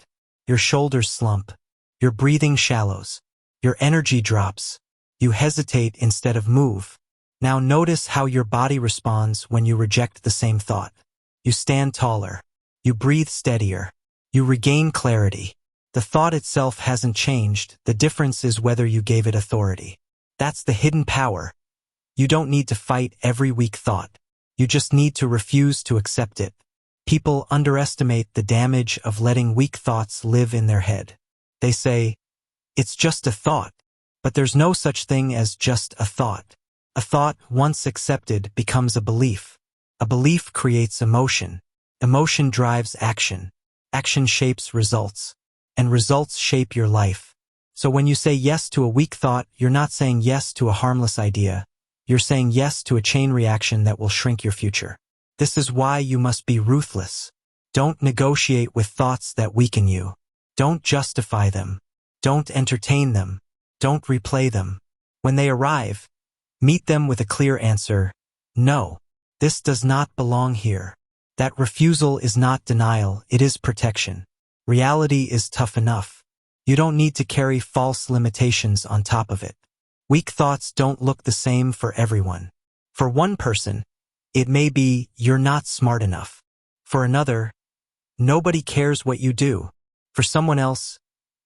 Your shoulders slump. Your breathing shallows. Your energy drops. You hesitate instead of move. Now notice how your body responds when you reject the same thought. You stand taller. You breathe steadier. You regain clarity. The thought itself hasn't changed. The difference is whether you gave it authority. That's the hidden power. You don't need to fight every weak thought. You just need to refuse to accept it. People underestimate the damage of letting weak thoughts live in their head. They say, "It's just a thought." But there's no such thing as just a thought. A thought, once accepted, becomes a belief. A belief creates emotion. Emotion drives action. Action shapes results. And results shape your life. So when you say yes to a weak thought, you're not saying yes to a harmless idea. You're saying yes to a chain reaction that will shrink your future. This is why you must be ruthless. Don't negotiate with thoughts that weaken you. Don't justify them. Don't entertain them. Don't replay them. When they arrive, meet them with a clear answer. No, this does not belong here. That refusal is not denial, it is protection. Reality is tough enough. You don't need to carry false limitations on top of it. Weak thoughts don't look the same for everyone. For one person, it may be, you're not smart enough. For another, nobody cares what you do. For someone else,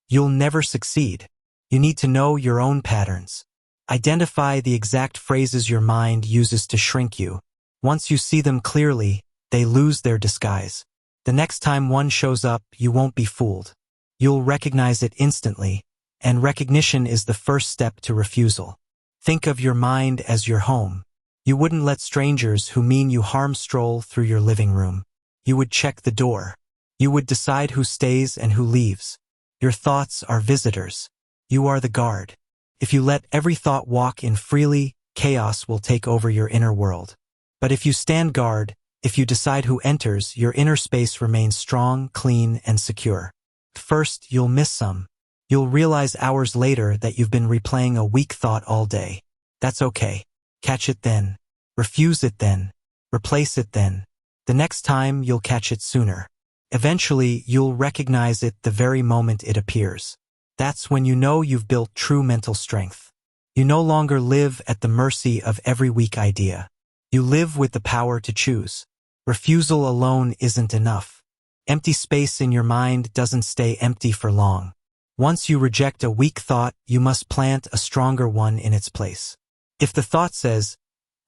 you'll never succeed. You need to know your own patterns. Identify the exact phrases your mind uses to shrink you. Once you see them clearly, they lose their disguise. The next time one shows up, you won't be fooled. You'll recognize it instantly, and recognition is the first step to refusal. Think of your mind as your home. You wouldn't let strangers who mean you harm stroll through your living room. You would check the door. You would decide who stays and who leaves. Your thoughts are visitors. You are the guard. If you let every thought walk in freely, chaos will take over your inner world. But if you stand guard, if you decide who enters, your inner space remains strong, clean, and secure. First, you'll miss some. You'll realize hours later that you've been replaying a weak thought all day. That's okay. Catch it then. Refuse it then. Replace it then. The next time, you'll catch it sooner. Eventually, you'll recognize it the very moment it appears. That's when you know you've built true mental strength. You no longer live at the mercy of every weak idea. You live with the power to choose. Refusal alone isn't enough. Empty space in your mind doesn't stay empty for long. Once you reject a weak thought, you must plant a stronger one in its place. If the thought says,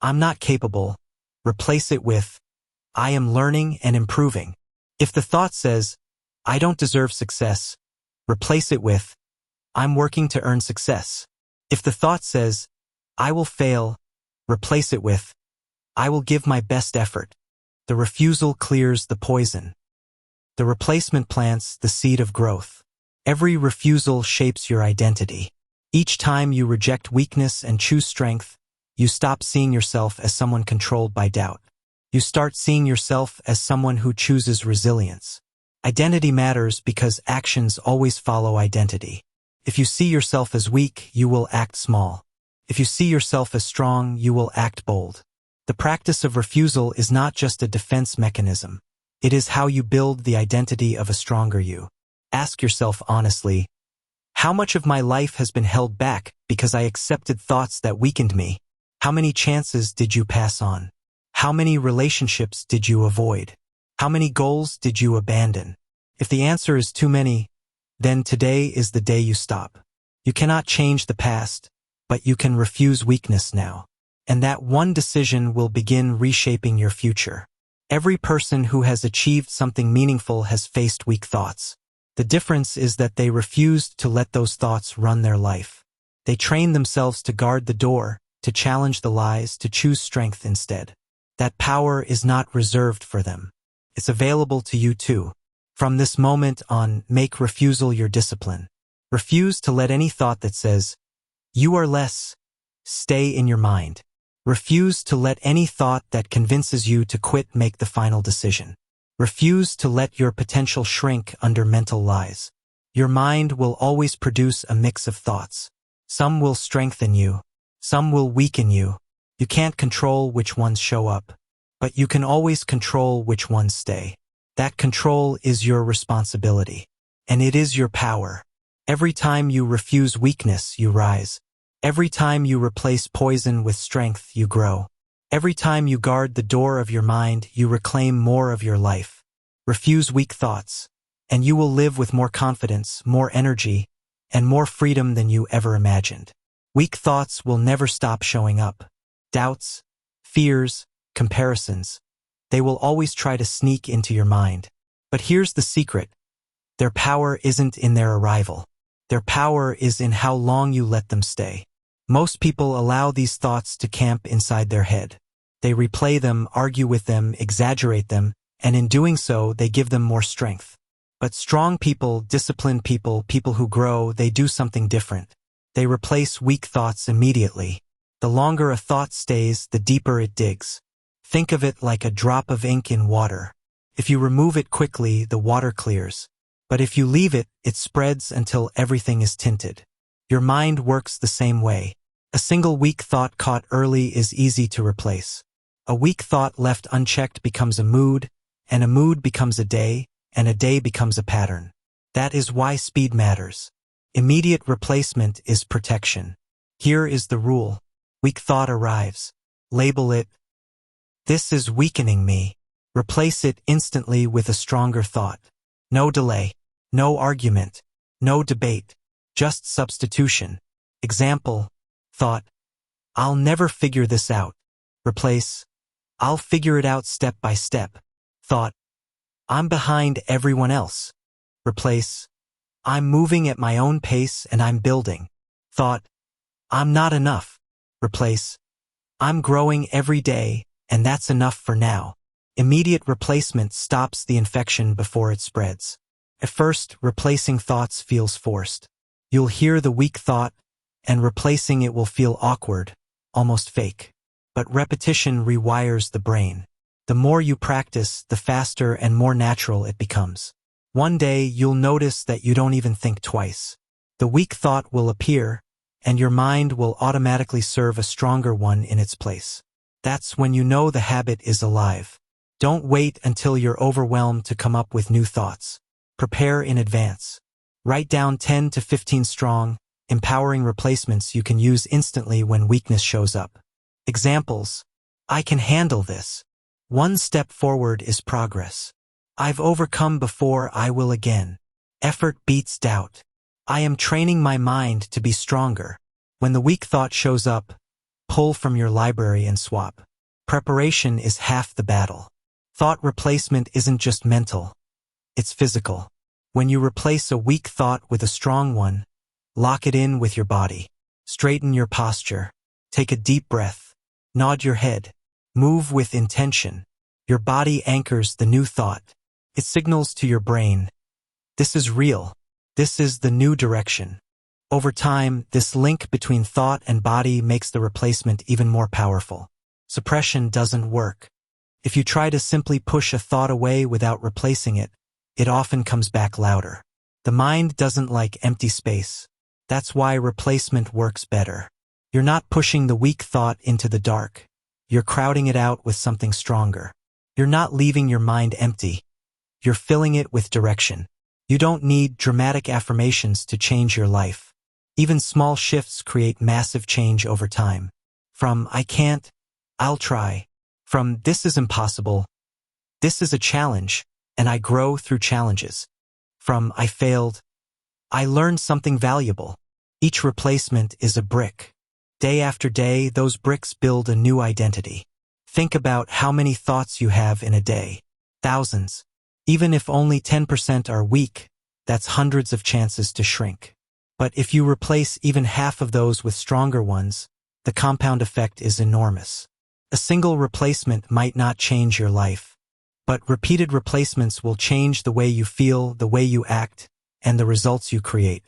"I'm not capable," replace it with, "I am learning and improving." If the thought says, "I don't deserve success," replace it with, "I'm working to earn success." If the thought says, "I will fail," replace it with, "I will give my best effort." The refusal clears the poison. The replacement plants the seed of growth. Every refusal shapes your identity. Each time you reject weakness and choose strength, you stop seeing yourself as someone controlled by doubt. You start seeing yourself as someone who chooses resilience. Identity matters because actions always follow identity. If you see yourself as weak, you will act small. If you see yourself as strong, you will act bold. The practice of refusal is not just a defense mechanism. It is how you build the identity of a stronger you. Ask yourself honestly, how much of my life has been held back because I accepted thoughts that weakened me? How many chances did you pass on? How many relationships did you avoid? How many goals did you abandon? If the answer is too many, then today is the day you stop. You cannot change the past, but you can refuse weakness now. And that one decision will begin reshaping your future. Every person who has achieved something meaningful has faced weak thoughts. The difference is that they refused to let those thoughts run their life. They trained themselves to guard the door, to challenge the lies, to choose strength instead. That power is not reserved for them. It's available to you too. From this moment on, make refusal your discipline. Refuse to let any thought that says, "You are less," stay in your mind. Refuse to let any thought that convinces you to quit make the final decision. Refuse to let your potential shrink under mental lies. Your mind will always produce a mix of thoughts. Some will strengthen you. Some will weaken you. You can't control which ones show up, but you can always control which ones stay. That control is your responsibility, and it is your power. Every time you refuse weakness, you rise. Every time you replace poison with strength, you grow. Every time you guard the door of your mind, you reclaim more of your life. Refuse weak thoughts, and you will live with more confidence, more energy, and more freedom than you ever imagined. Weak thoughts will never stop showing up. Doubts, fears, comparisons. They will always try to sneak into your mind. But here's the secret. Their power isn't in their arrival. Their power is in how long you let them stay. Most people allow these thoughts to camp inside their head. They replay them, argue with them, exaggerate them, and in doing so, they give them more strength. But strong people, disciplined people, people who grow, they do something different. They replace weak thoughts immediately. The longer a thought stays, the deeper it digs. Think of it like a drop of ink in water. If you remove it quickly, the water clears. But if you leave it, it spreads until everything is tinted. Your mind works the same way. A single weak thought caught early is easy to replace. A weak thought left unchecked becomes a mood, and a mood becomes a day, and a day becomes a pattern. That is why speed matters. Immediate replacement is protection. Here is the rule. Weak thought arrives. Label it, "This is weakening me." Replace it instantly with a stronger thought. No delay. No argument. No debate. Just substitution. Example, thought, "I'll never figure this out." Replace, "I'll figure it out step by step." Thought, "I'm behind everyone else." Replace, "I'm moving at my own pace and I'm building." Thought, "I'm not enough." Replace, "I'm growing every day and that's enough for now." Immediate replacement stops the infection before it spreads. At first, replacing thoughts feels forced. You'll hear the weak thought, and replacing it will feel awkward, almost fake. But repetition rewires the brain. The more you practice, the faster and more natural it becomes. One day, you'll notice that you don't even think twice. The weak thought will appear, and your mind will automatically serve a stronger one in its place. That's when you know the habit is alive. Don't wait until you're overwhelmed to come up with new thoughts. Prepare in advance. Write down 10 to 15 strong, empowering replacements you can use instantly when weakness shows up. Examples, "I can handle this." "One step forward is progress." "I've overcome before, I will again." "Effort beats doubt." "I am training my mind to be stronger." When the weak thought shows up, pull from your library and swap. Preparation is half the battle. Thought replacement isn't just mental, it's physical. When you replace a weak thought with a strong one, lock it in with your body. Straighten your posture. Take a deep breath. Nod your head. Move with intention. Your body anchors the new thought. It signals to your brain, "This is real. This is the new direction." Over time, this link between thought and body makes the replacement even more powerful. Suppression doesn't work. If you try to simply push a thought away without replacing it, it often comes back louder. The mind doesn't like empty space. That's why replacement works better. You're not pushing the weak thought into the dark. You're crowding it out with something stronger. You're not leaving your mind empty. You're filling it with direction. You don't need dramatic affirmations to change your life. Even small shifts create massive change over time. From "I can't," "I'll try." From "This is impossible," "This is a challenge, and I grow through challenges." From "I failed," "I learned something valuable." Each replacement is a brick. Day after day, those bricks build a new identity. Think about how many thoughts you have in a day. Thousands. Even if only 10% are weak, that's hundreds of chances to shrink. But if you replace even half of those with stronger ones, the compound effect is enormous. A single replacement might not change your life, but repeated replacements will change the way you feel, the way you act, and the results you create.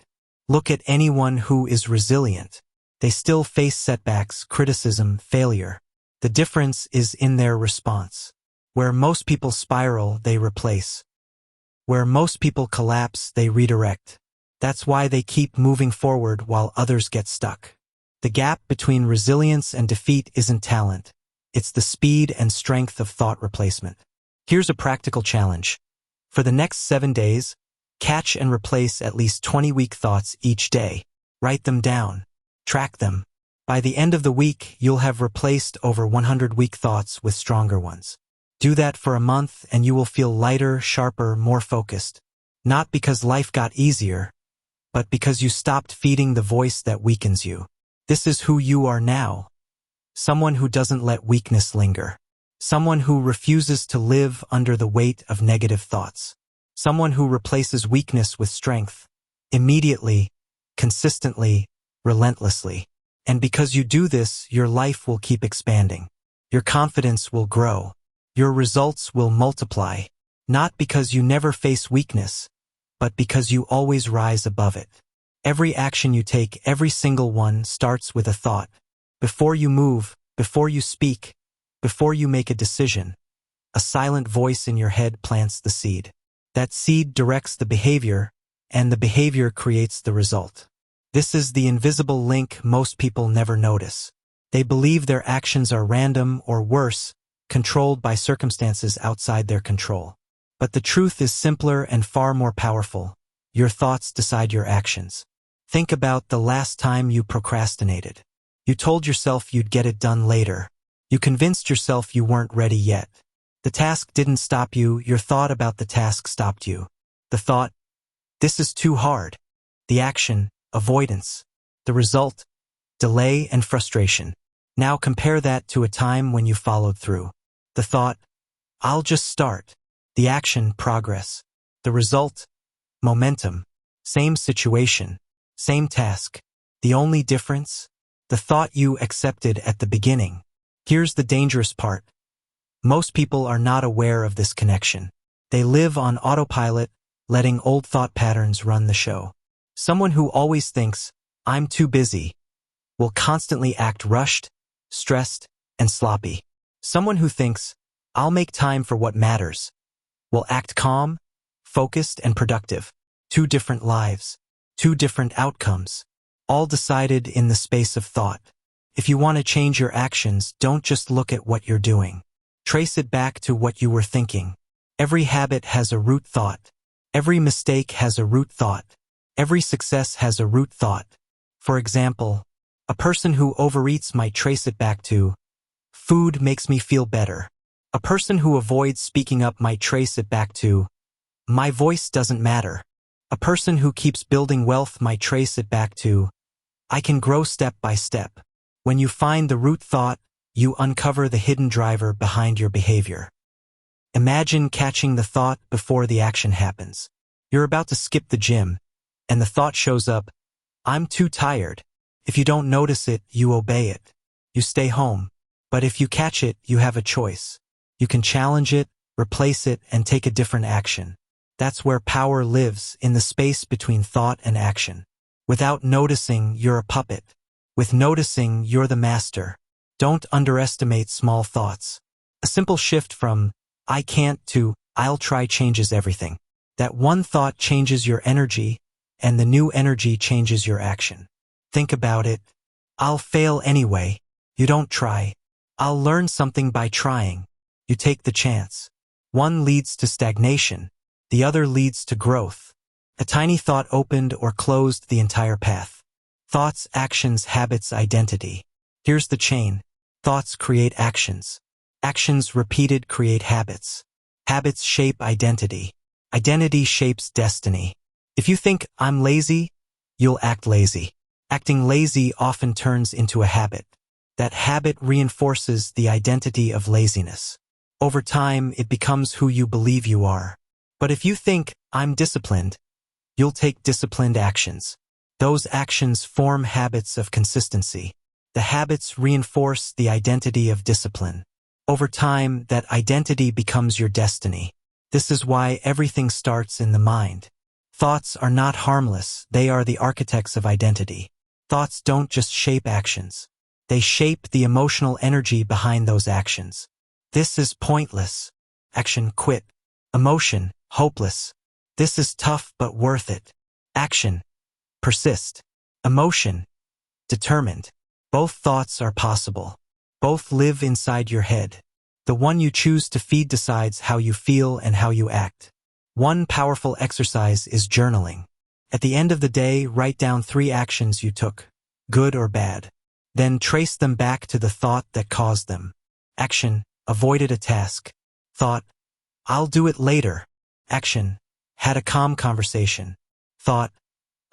Look at anyone who is resilient. They still face setbacks, criticism, failure. The difference is in their response. Where most people spiral, they replace. Where most people collapse, they redirect. That's why they keep moving forward while others get stuck. The gap between resilience and defeat isn't talent. It's the speed and strength of thought replacement. Here's a practical challenge. For the next 7 days, catch and replace at least 20 weak thoughts each day. Write them down. Track them. By the end of the week, you'll have replaced over 100 weak thoughts with stronger ones. Do that for a month and you will feel lighter, sharper, more focused. Not because life got easier, but because you stopped feeding the voice that weakens you. This is who you are now. Someone who doesn't let weakness linger. Someone who refuses to live under the weight of negative thoughts. Someone who replaces weakness with strength. Immediately, consistently, relentlessly. And because you do this, your life will keep expanding. Your confidence will grow. Your results will multiply. Not because you never face weakness, but because you always rise above it. Every action you take, every single one, starts with a thought. Before you move, before you speak, before you make a decision, a silent voice in your head plants the seed. That seed directs the behavior, and the behavior creates the result. This is the invisible link most people never notice. They believe their actions are random or worse, controlled by circumstances outside their control. But the truth is simpler and far more powerful. Your thoughts decide your actions. Think about the last time you procrastinated. You told yourself you'd get it done later. You convinced yourself you weren't ready yet. The task didn't stop you, your thought about the task stopped you. The thought, this is too hard. The action, avoidance. The result, delay and frustration. Now compare that to a time when you followed through. The thought, I'll just start. The action, progress. The result, momentum. Same situation, same task. The only difference? The thought you accepted at the beginning. Here's the dangerous part. Most people are not aware of this connection. They live on autopilot, letting old thought patterns run the show. Someone who always thinks, I'm too busy, will constantly act rushed, stressed, and sloppy. Someone who thinks, I'll make time for what matters, will act calm, focused, and productive. Two different lives, two different outcomes, all decided in the space of thought. If you want to change your actions, don't just look at what you're doing. Trace it back to what you were thinking. Every habit has a root thought. Every mistake has a root thought. Every success has a root thought. For example, a person who overeats might trace it back to, food makes me feel better. A person who avoids speaking up might trace it back to, my voice doesn't matter. A person who keeps building wealth might trace it back to, I can grow step by step. When you find the root thought, you uncover the hidden driver behind your behavior. Imagine catching the thought before the action happens. You're about to skip the gym, and the thought shows up, I'm too tired. If you don't notice it, you obey it. You stay home. But if you catch it, you have a choice. You can challenge it, replace it, and take a different action. That's where power lives, in the space between thought and action. Without noticing, you're a puppet. With noticing, you're the master. Don't underestimate small thoughts. A simple shift from, I can't to, I'll try changes everything. That one thought changes your energy, and the new energy changes your action. Think about it. I'll fail anyway. You don't try. I'll learn something by trying. You take the chance. One leads to stagnation. The other leads to growth. A tiny thought opened or closed the entire path. Thoughts, actions, habits, identity. Here's the chain. Thoughts create actions. Actions repeated create habits. Habits shape identity. Identity shapes destiny. If you think, I'm lazy, you'll act lazy. Acting lazy often turns into a habit. That habit reinforces the identity of laziness. Over time, it becomes who you believe you are. But if you think, I'm disciplined, you'll take disciplined actions. Those actions form habits of consistency. The habits reinforce the identity of discipline. Over time, that identity becomes your destiny. This is why everything starts in the mind. Thoughts are not harmless, they are the architects of identity. Thoughts don't just shape actions. They shape the emotional energy behind those actions. This is pointless. Action, quit. Emotion, hopeless. This is tough but worth it. Action, persist. Emotion, determined. Both thoughts are possible. Both live inside your head. The one you choose to feed decides how you feel and how you act. One powerful exercise is journaling. At the end of the day, write down 3 actions you took, good or bad. Then trace them back to the thought that caused them. Action, avoided a task. Thought, I'll do it later. Action, had a calm conversation. Thought,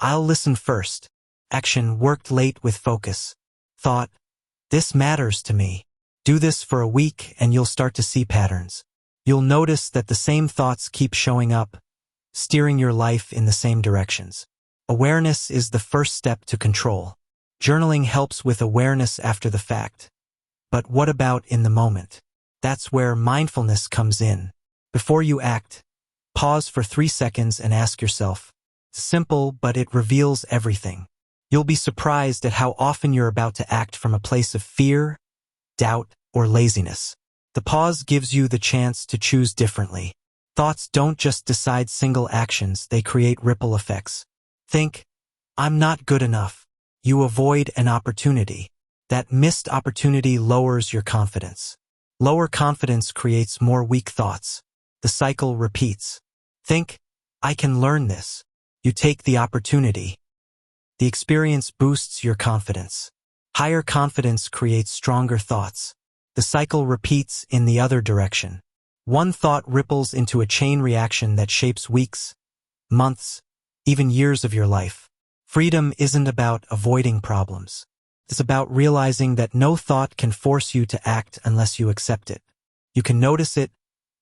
I'll listen first. Action, worked late with focus. Thought, this matters to me. Do this for a week and you'll start to see patterns. You'll notice that the same thoughts keep showing up, steering your life in the same directions. Awareness is the first step to control. Journaling helps with awareness after the fact. But what about in the moment? That's where mindfulness comes in. Before you act, pause for 3 seconds and ask yourself. Simple, but it reveals everything. You'll be surprised at how often you're about to act from a place of fear, doubt, or laziness. The pause gives you the chance to choose differently. Thoughts don't just decide single actions, they create ripple effects. Think, I'm not good enough. You avoid an opportunity. That missed opportunity lowers your confidence. Lower confidence creates more weak thoughts. The cycle repeats. Think, I can learn this. You take the opportunity. The experience boosts your confidence. Higher confidence creates stronger thoughts. The cycle repeats in the other direction. One thought ripples into a chain reaction that shapes weeks, months, even years of your life. Freedom isn't about avoiding problems. It's about realizing that no thought can force you to act unless you accept it. You can notice it,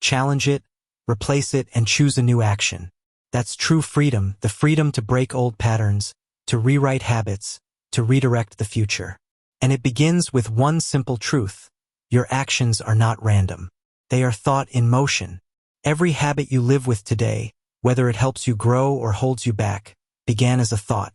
challenge it, replace it, and choose a new action. That's true freedom, the freedom to break old patterns, to rewrite habits, to redirect the future. And it begins with one simple truth. Your actions are not random. They are thought in motion. Every habit you live with today, whether it helps you grow or holds you back, began as a thought.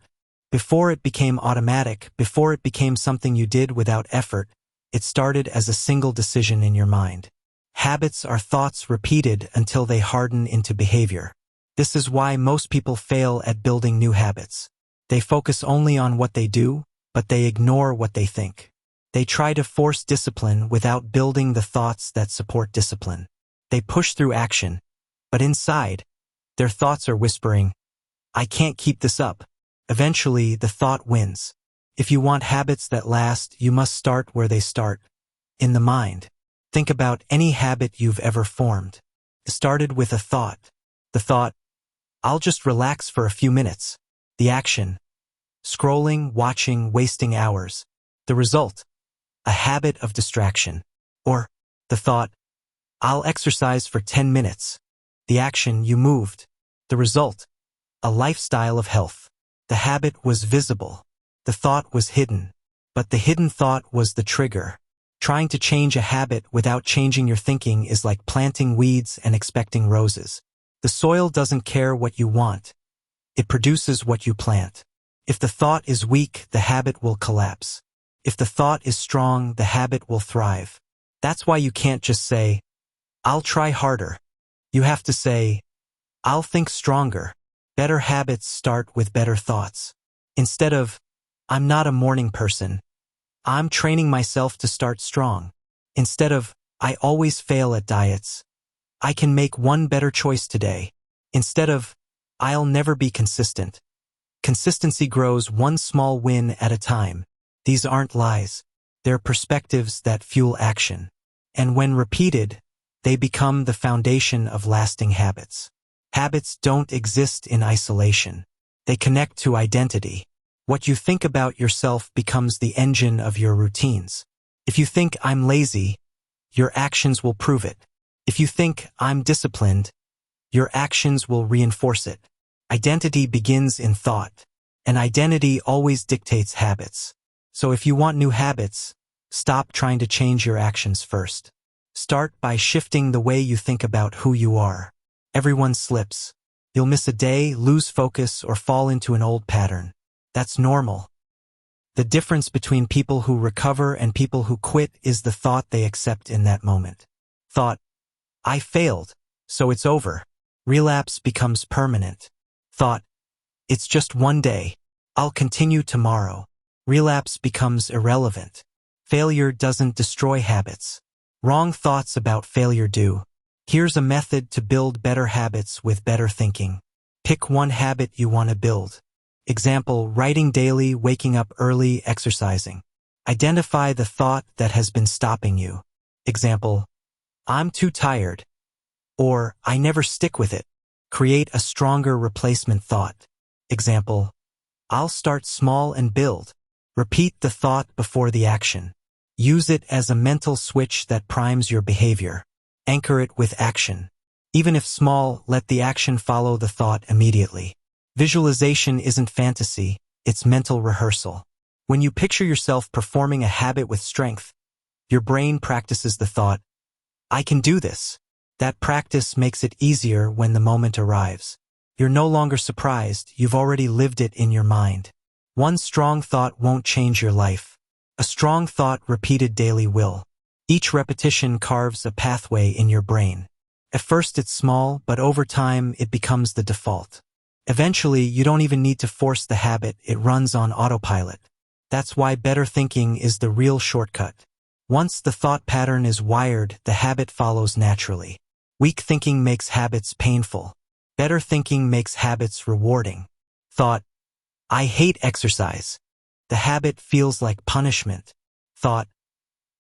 Before it became automatic, before it became something you did without effort, it started as a single decision in your mind. Habits are thoughts repeated until they harden into behavior. This is why most people fail at building new habits. They focus only on what they do, but they ignore what they think. They try to force discipline without building the thoughts that support discipline. They push through action, but inside, their thoughts are whispering, I can't keep this up. Eventually, the thought wins. If you want habits that last, you must start where they start, in the mind. Think about any habit you've ever formed. It started with a thought. The thought, I'll just relax for a few minutes. The action, scrolling, watching, wasting hours. The result, a habit of distraction. Or the thought, I'll exercise for 10 minutes. The action, you moved. The result, a lifestyle of health. The habit was visible. The thought was hidden. But the hidden thought was the trigger. Trying to change a habit without changing your thinking is like planting weeds and expecting roses. The soil doesn't care what you want. It produces what you plant. If the thought is weak, the habit will collapse. If the thought is strong, the habit will thrive. That's why you can't just say, I'll try harder. You have to say, I'll think stronger. Better habits start with better thoughts. Instead of, I'm not a morning person, I'm training myself to start strong. Instead of, I always fail at diets, I can make one better choice today. Instead of, I'll never be consistent. Consistency grows one small win at a time. These aren't lies. They're perspectives that fuel action. And when repeated, they become the foundation of lasting habits. Habits don't exist in isolation. They connect to identity. What you think about yourself becomes the engine of your routines. If you think I'm lazy, your actions will prove it. If you think I'm disciplined, your actions will reinforce it. Identity begins in thought, and identity always dictates habits. So if you want new habits, stop trying to change your actions first. Start by shifting the way you think about who you are. Everyone slips. You'll miss a day, lose focus, or fall into an old pattern. That's normal. The difference between people who recover and people who quit is the thought they accept in that moment. Thought, I failed, so it's over. Relapse becomes permanent. Thought, it's just one day. I'll continue tomorrow. Relapse becomes irrelevant. Failure doesn't destroy habits. Wrong thoughts about failure do. Here's a method to build better habits with better thinking. Pick one habit you want to build. Example, writing daily, waking up early, exercising. Identify the thought that has been stopping you. Example, I'm too tired. Or, I never stick with it. Create a stronger replacement thought. Example, I'll start small and build. Repeat the thought before the action. Use it as a mental switch that primes your behavior. Anchor it with action. Even if small, let the action follow the thought immediately. Visualization isn't fantasy, it's mental rehearsal. When you picture yourself performing a habit with strength, your brain practices the thought, I can do this. That practice makes it easier when the moment arrives. You're no longer surprised, you've already lived it in your mind. One strong thought won't change your life. A strong thought repeated daily will. Each repetition carves a pathway in your brain. At first it's small, but over time it becomes the default. Eventually, you don't even need to force the habit, it runs on autopilot. That's why better thinking is the real shortcut. Once the thought pattern is wired, the habit follows naturally. Weak thinking makes habits painful. Better thinking makes habits rewarding. Thought, I hate exercise. The habit feels like punishment. Thought,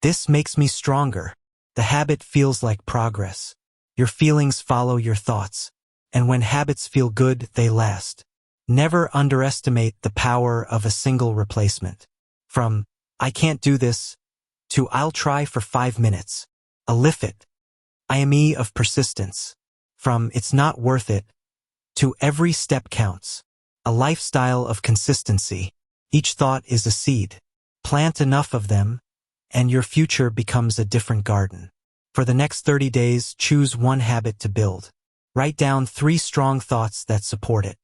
this makes me stronger. The habit feels like progress. Your feelings follow your thoughts. And when habits feel good, they last. Never underestimate the power of a single replacement. From, I can't do this, to I'll try for 5 minutes. A lift. I am E of persistence. From it's not worth it, to every step counts. A lifestyle of consistency. Each thought is a seed. Plant enough of them, and your future becomes a different garden. For the next 30 days, choose one habit to build. Write down 3 strong thoughts that support it.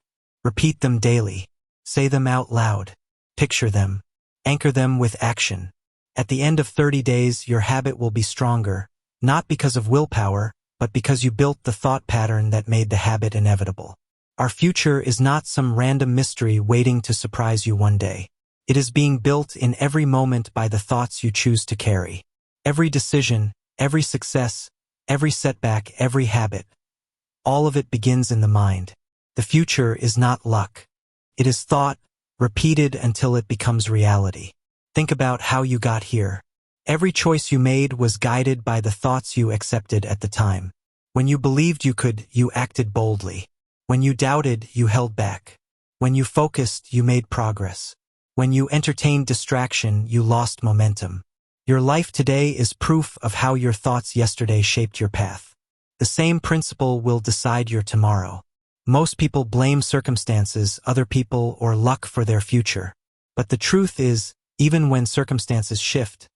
Repeat them daily. Say them out loud. Picture them. Anchor them with action. At the end of 30 days, your habit will be stronger, not because of willpower, but because you built the thought pattern that made the habit inevitable. Our future is not some random mystery waiting to surprise you one day. It is being built in every moment by the thoughts you choose to carry. Every decision, every success, every setback, every habit. All of it begins in the mind. The future is not luck. It is thought, repeated until it becomes reality. Think about how you got here. Every choice you made was guided by the thoughts you accepted at the time. When you believed you could, you acted boldly. When you doubted, you held back. When you focused, you made progress. When you entertained distraction, you lost momentum. Your life today is proof of how your thoughts yesterday shaped your path. The same principle will decide your tomorrow. Most people blame circumstances, other people, or luck for their future. But the truth is, even when circumstances shift,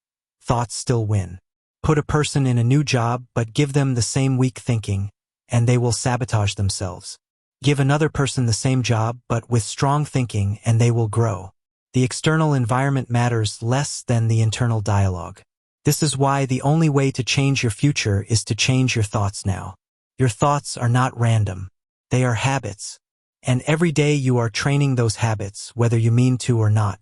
thoughts still win. Put a person in a new job, but give them the same weak thinking, and they will sabotage themselves. Give another person the same job, but with strong thinking, and they will grow. The external environment matters less than the internal dialogue. This is why the only way to change your future is to change your thoughts now. Your thoughts are not random. They are habits. And every day you are training those habits, whether you mean to or not.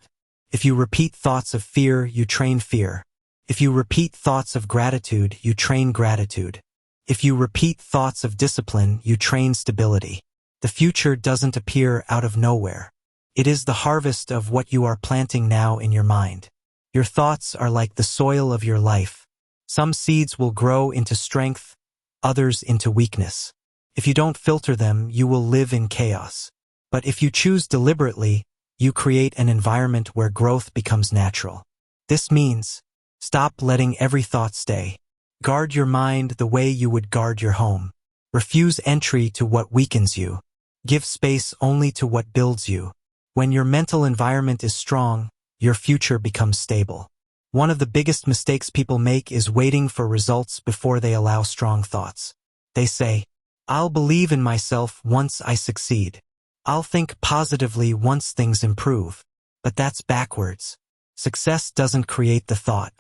If you repeat thoughts of fear, you train fear. If you repeat thoughts of gratitude, you train gratitude. If you repeat thoughts of discipline, you train stability. The future doesn't appear out of nowhere. It is the harvest of what you are planting now in your mind. Your thoughts are like the soil of your life. Some seeds will grow into strength, others into weakness. If you don't filter them, you will live in chaos. But if you choose deliberately, you create an environment where growth becomes natural. This means, stop letting every thought stay. Guard your mind the way you would guard your home. Refuse entry to what weakens you. Give space only to what builds you. When your mental environment is strong, your future becomes stable. One of the biggest mistakes people make is waiting for results before they allow strong thoughts. They say, I'll believe in myself once I succeed. I'll think positively once things improve. But that's backwards. Success doesn't create the thought.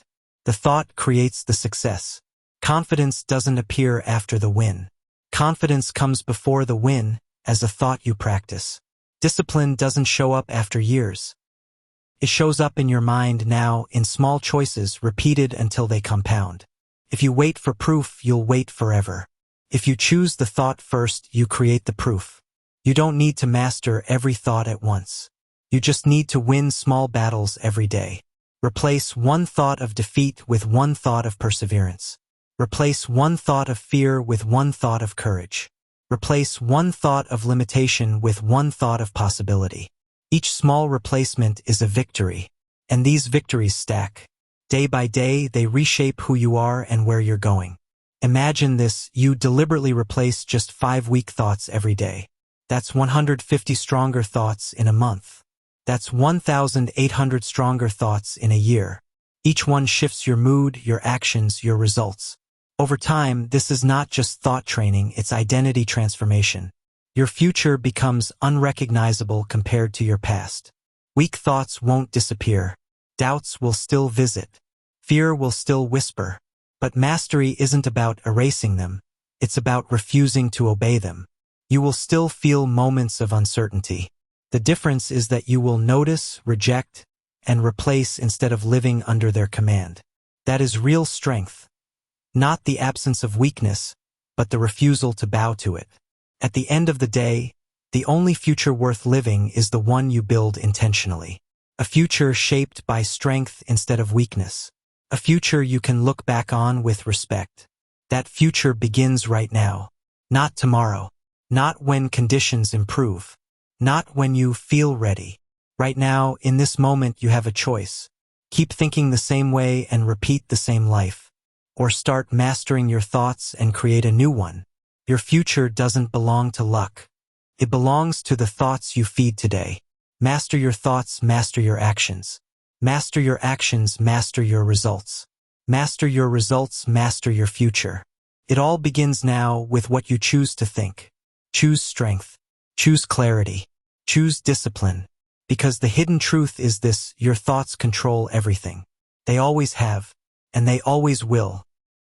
The thought creates the success. Confidence doesn't appear after the win. Confidence comes before the win, as a thought you practice. Discipline doesn't show up after years. It shows up in your mind now in small choices repeated until they compound. If you wait for proof, you'll wait forever. If you choose the thought first, you create the proof. You don't need to master every thought at once. You just need to win small battles every day. Replace one thought of defeat with one thought of perseverance. Replace one thought of fear with one thought of courage. Replace one thought of limitation with one thought of possibility. Each small replacement is a victory, and these victories stack. Day by day, they reshape who you are and where you're going. Imagine this: you deliberately replace just 5 weak thoughts every day. That's 150 stronger thoughts in a month. That's 1,800 stronger thoughts in a year. Each one shifts your mood, your actions, your results. Over time, this is not just thought training, it's identity transformation. Your future becomes unrecognizable compared to your past. Weak thoughts won't disappear. Doubts will still visit. Fear will still whisper. But mastery isn't about erasing them. It's about refusing to obey them. You will still feel moments of uncertainty. The difference is that you will notice, reject, and replace instead of living under their command. That is real strength. Not the absence of weakness, but the refusal to bow to it. At the end of the day, the only future worth living is the one you build intentionally. A future shaped by strength instead of weakness. A future you can look back on with respect. That future begins right now. Not tomorrow. Not when conditions improve. Not when you feel ready. Right now, in this moment, you have a choice. Keep thinking the same way and repeat the same life. Or start mastering your thoughts and create a new one. Your future doesn't belong to luck. It belongs to the thoughts you feed today. Master your thoughts, master your actions. Master your actions, master your results. Master your results, master your future. It all begins now with what you choose to think. Choose strength. Choose clarity. Choose discipline. Because the hidden truth is this: your thoughts control everything. They always have, and they always will.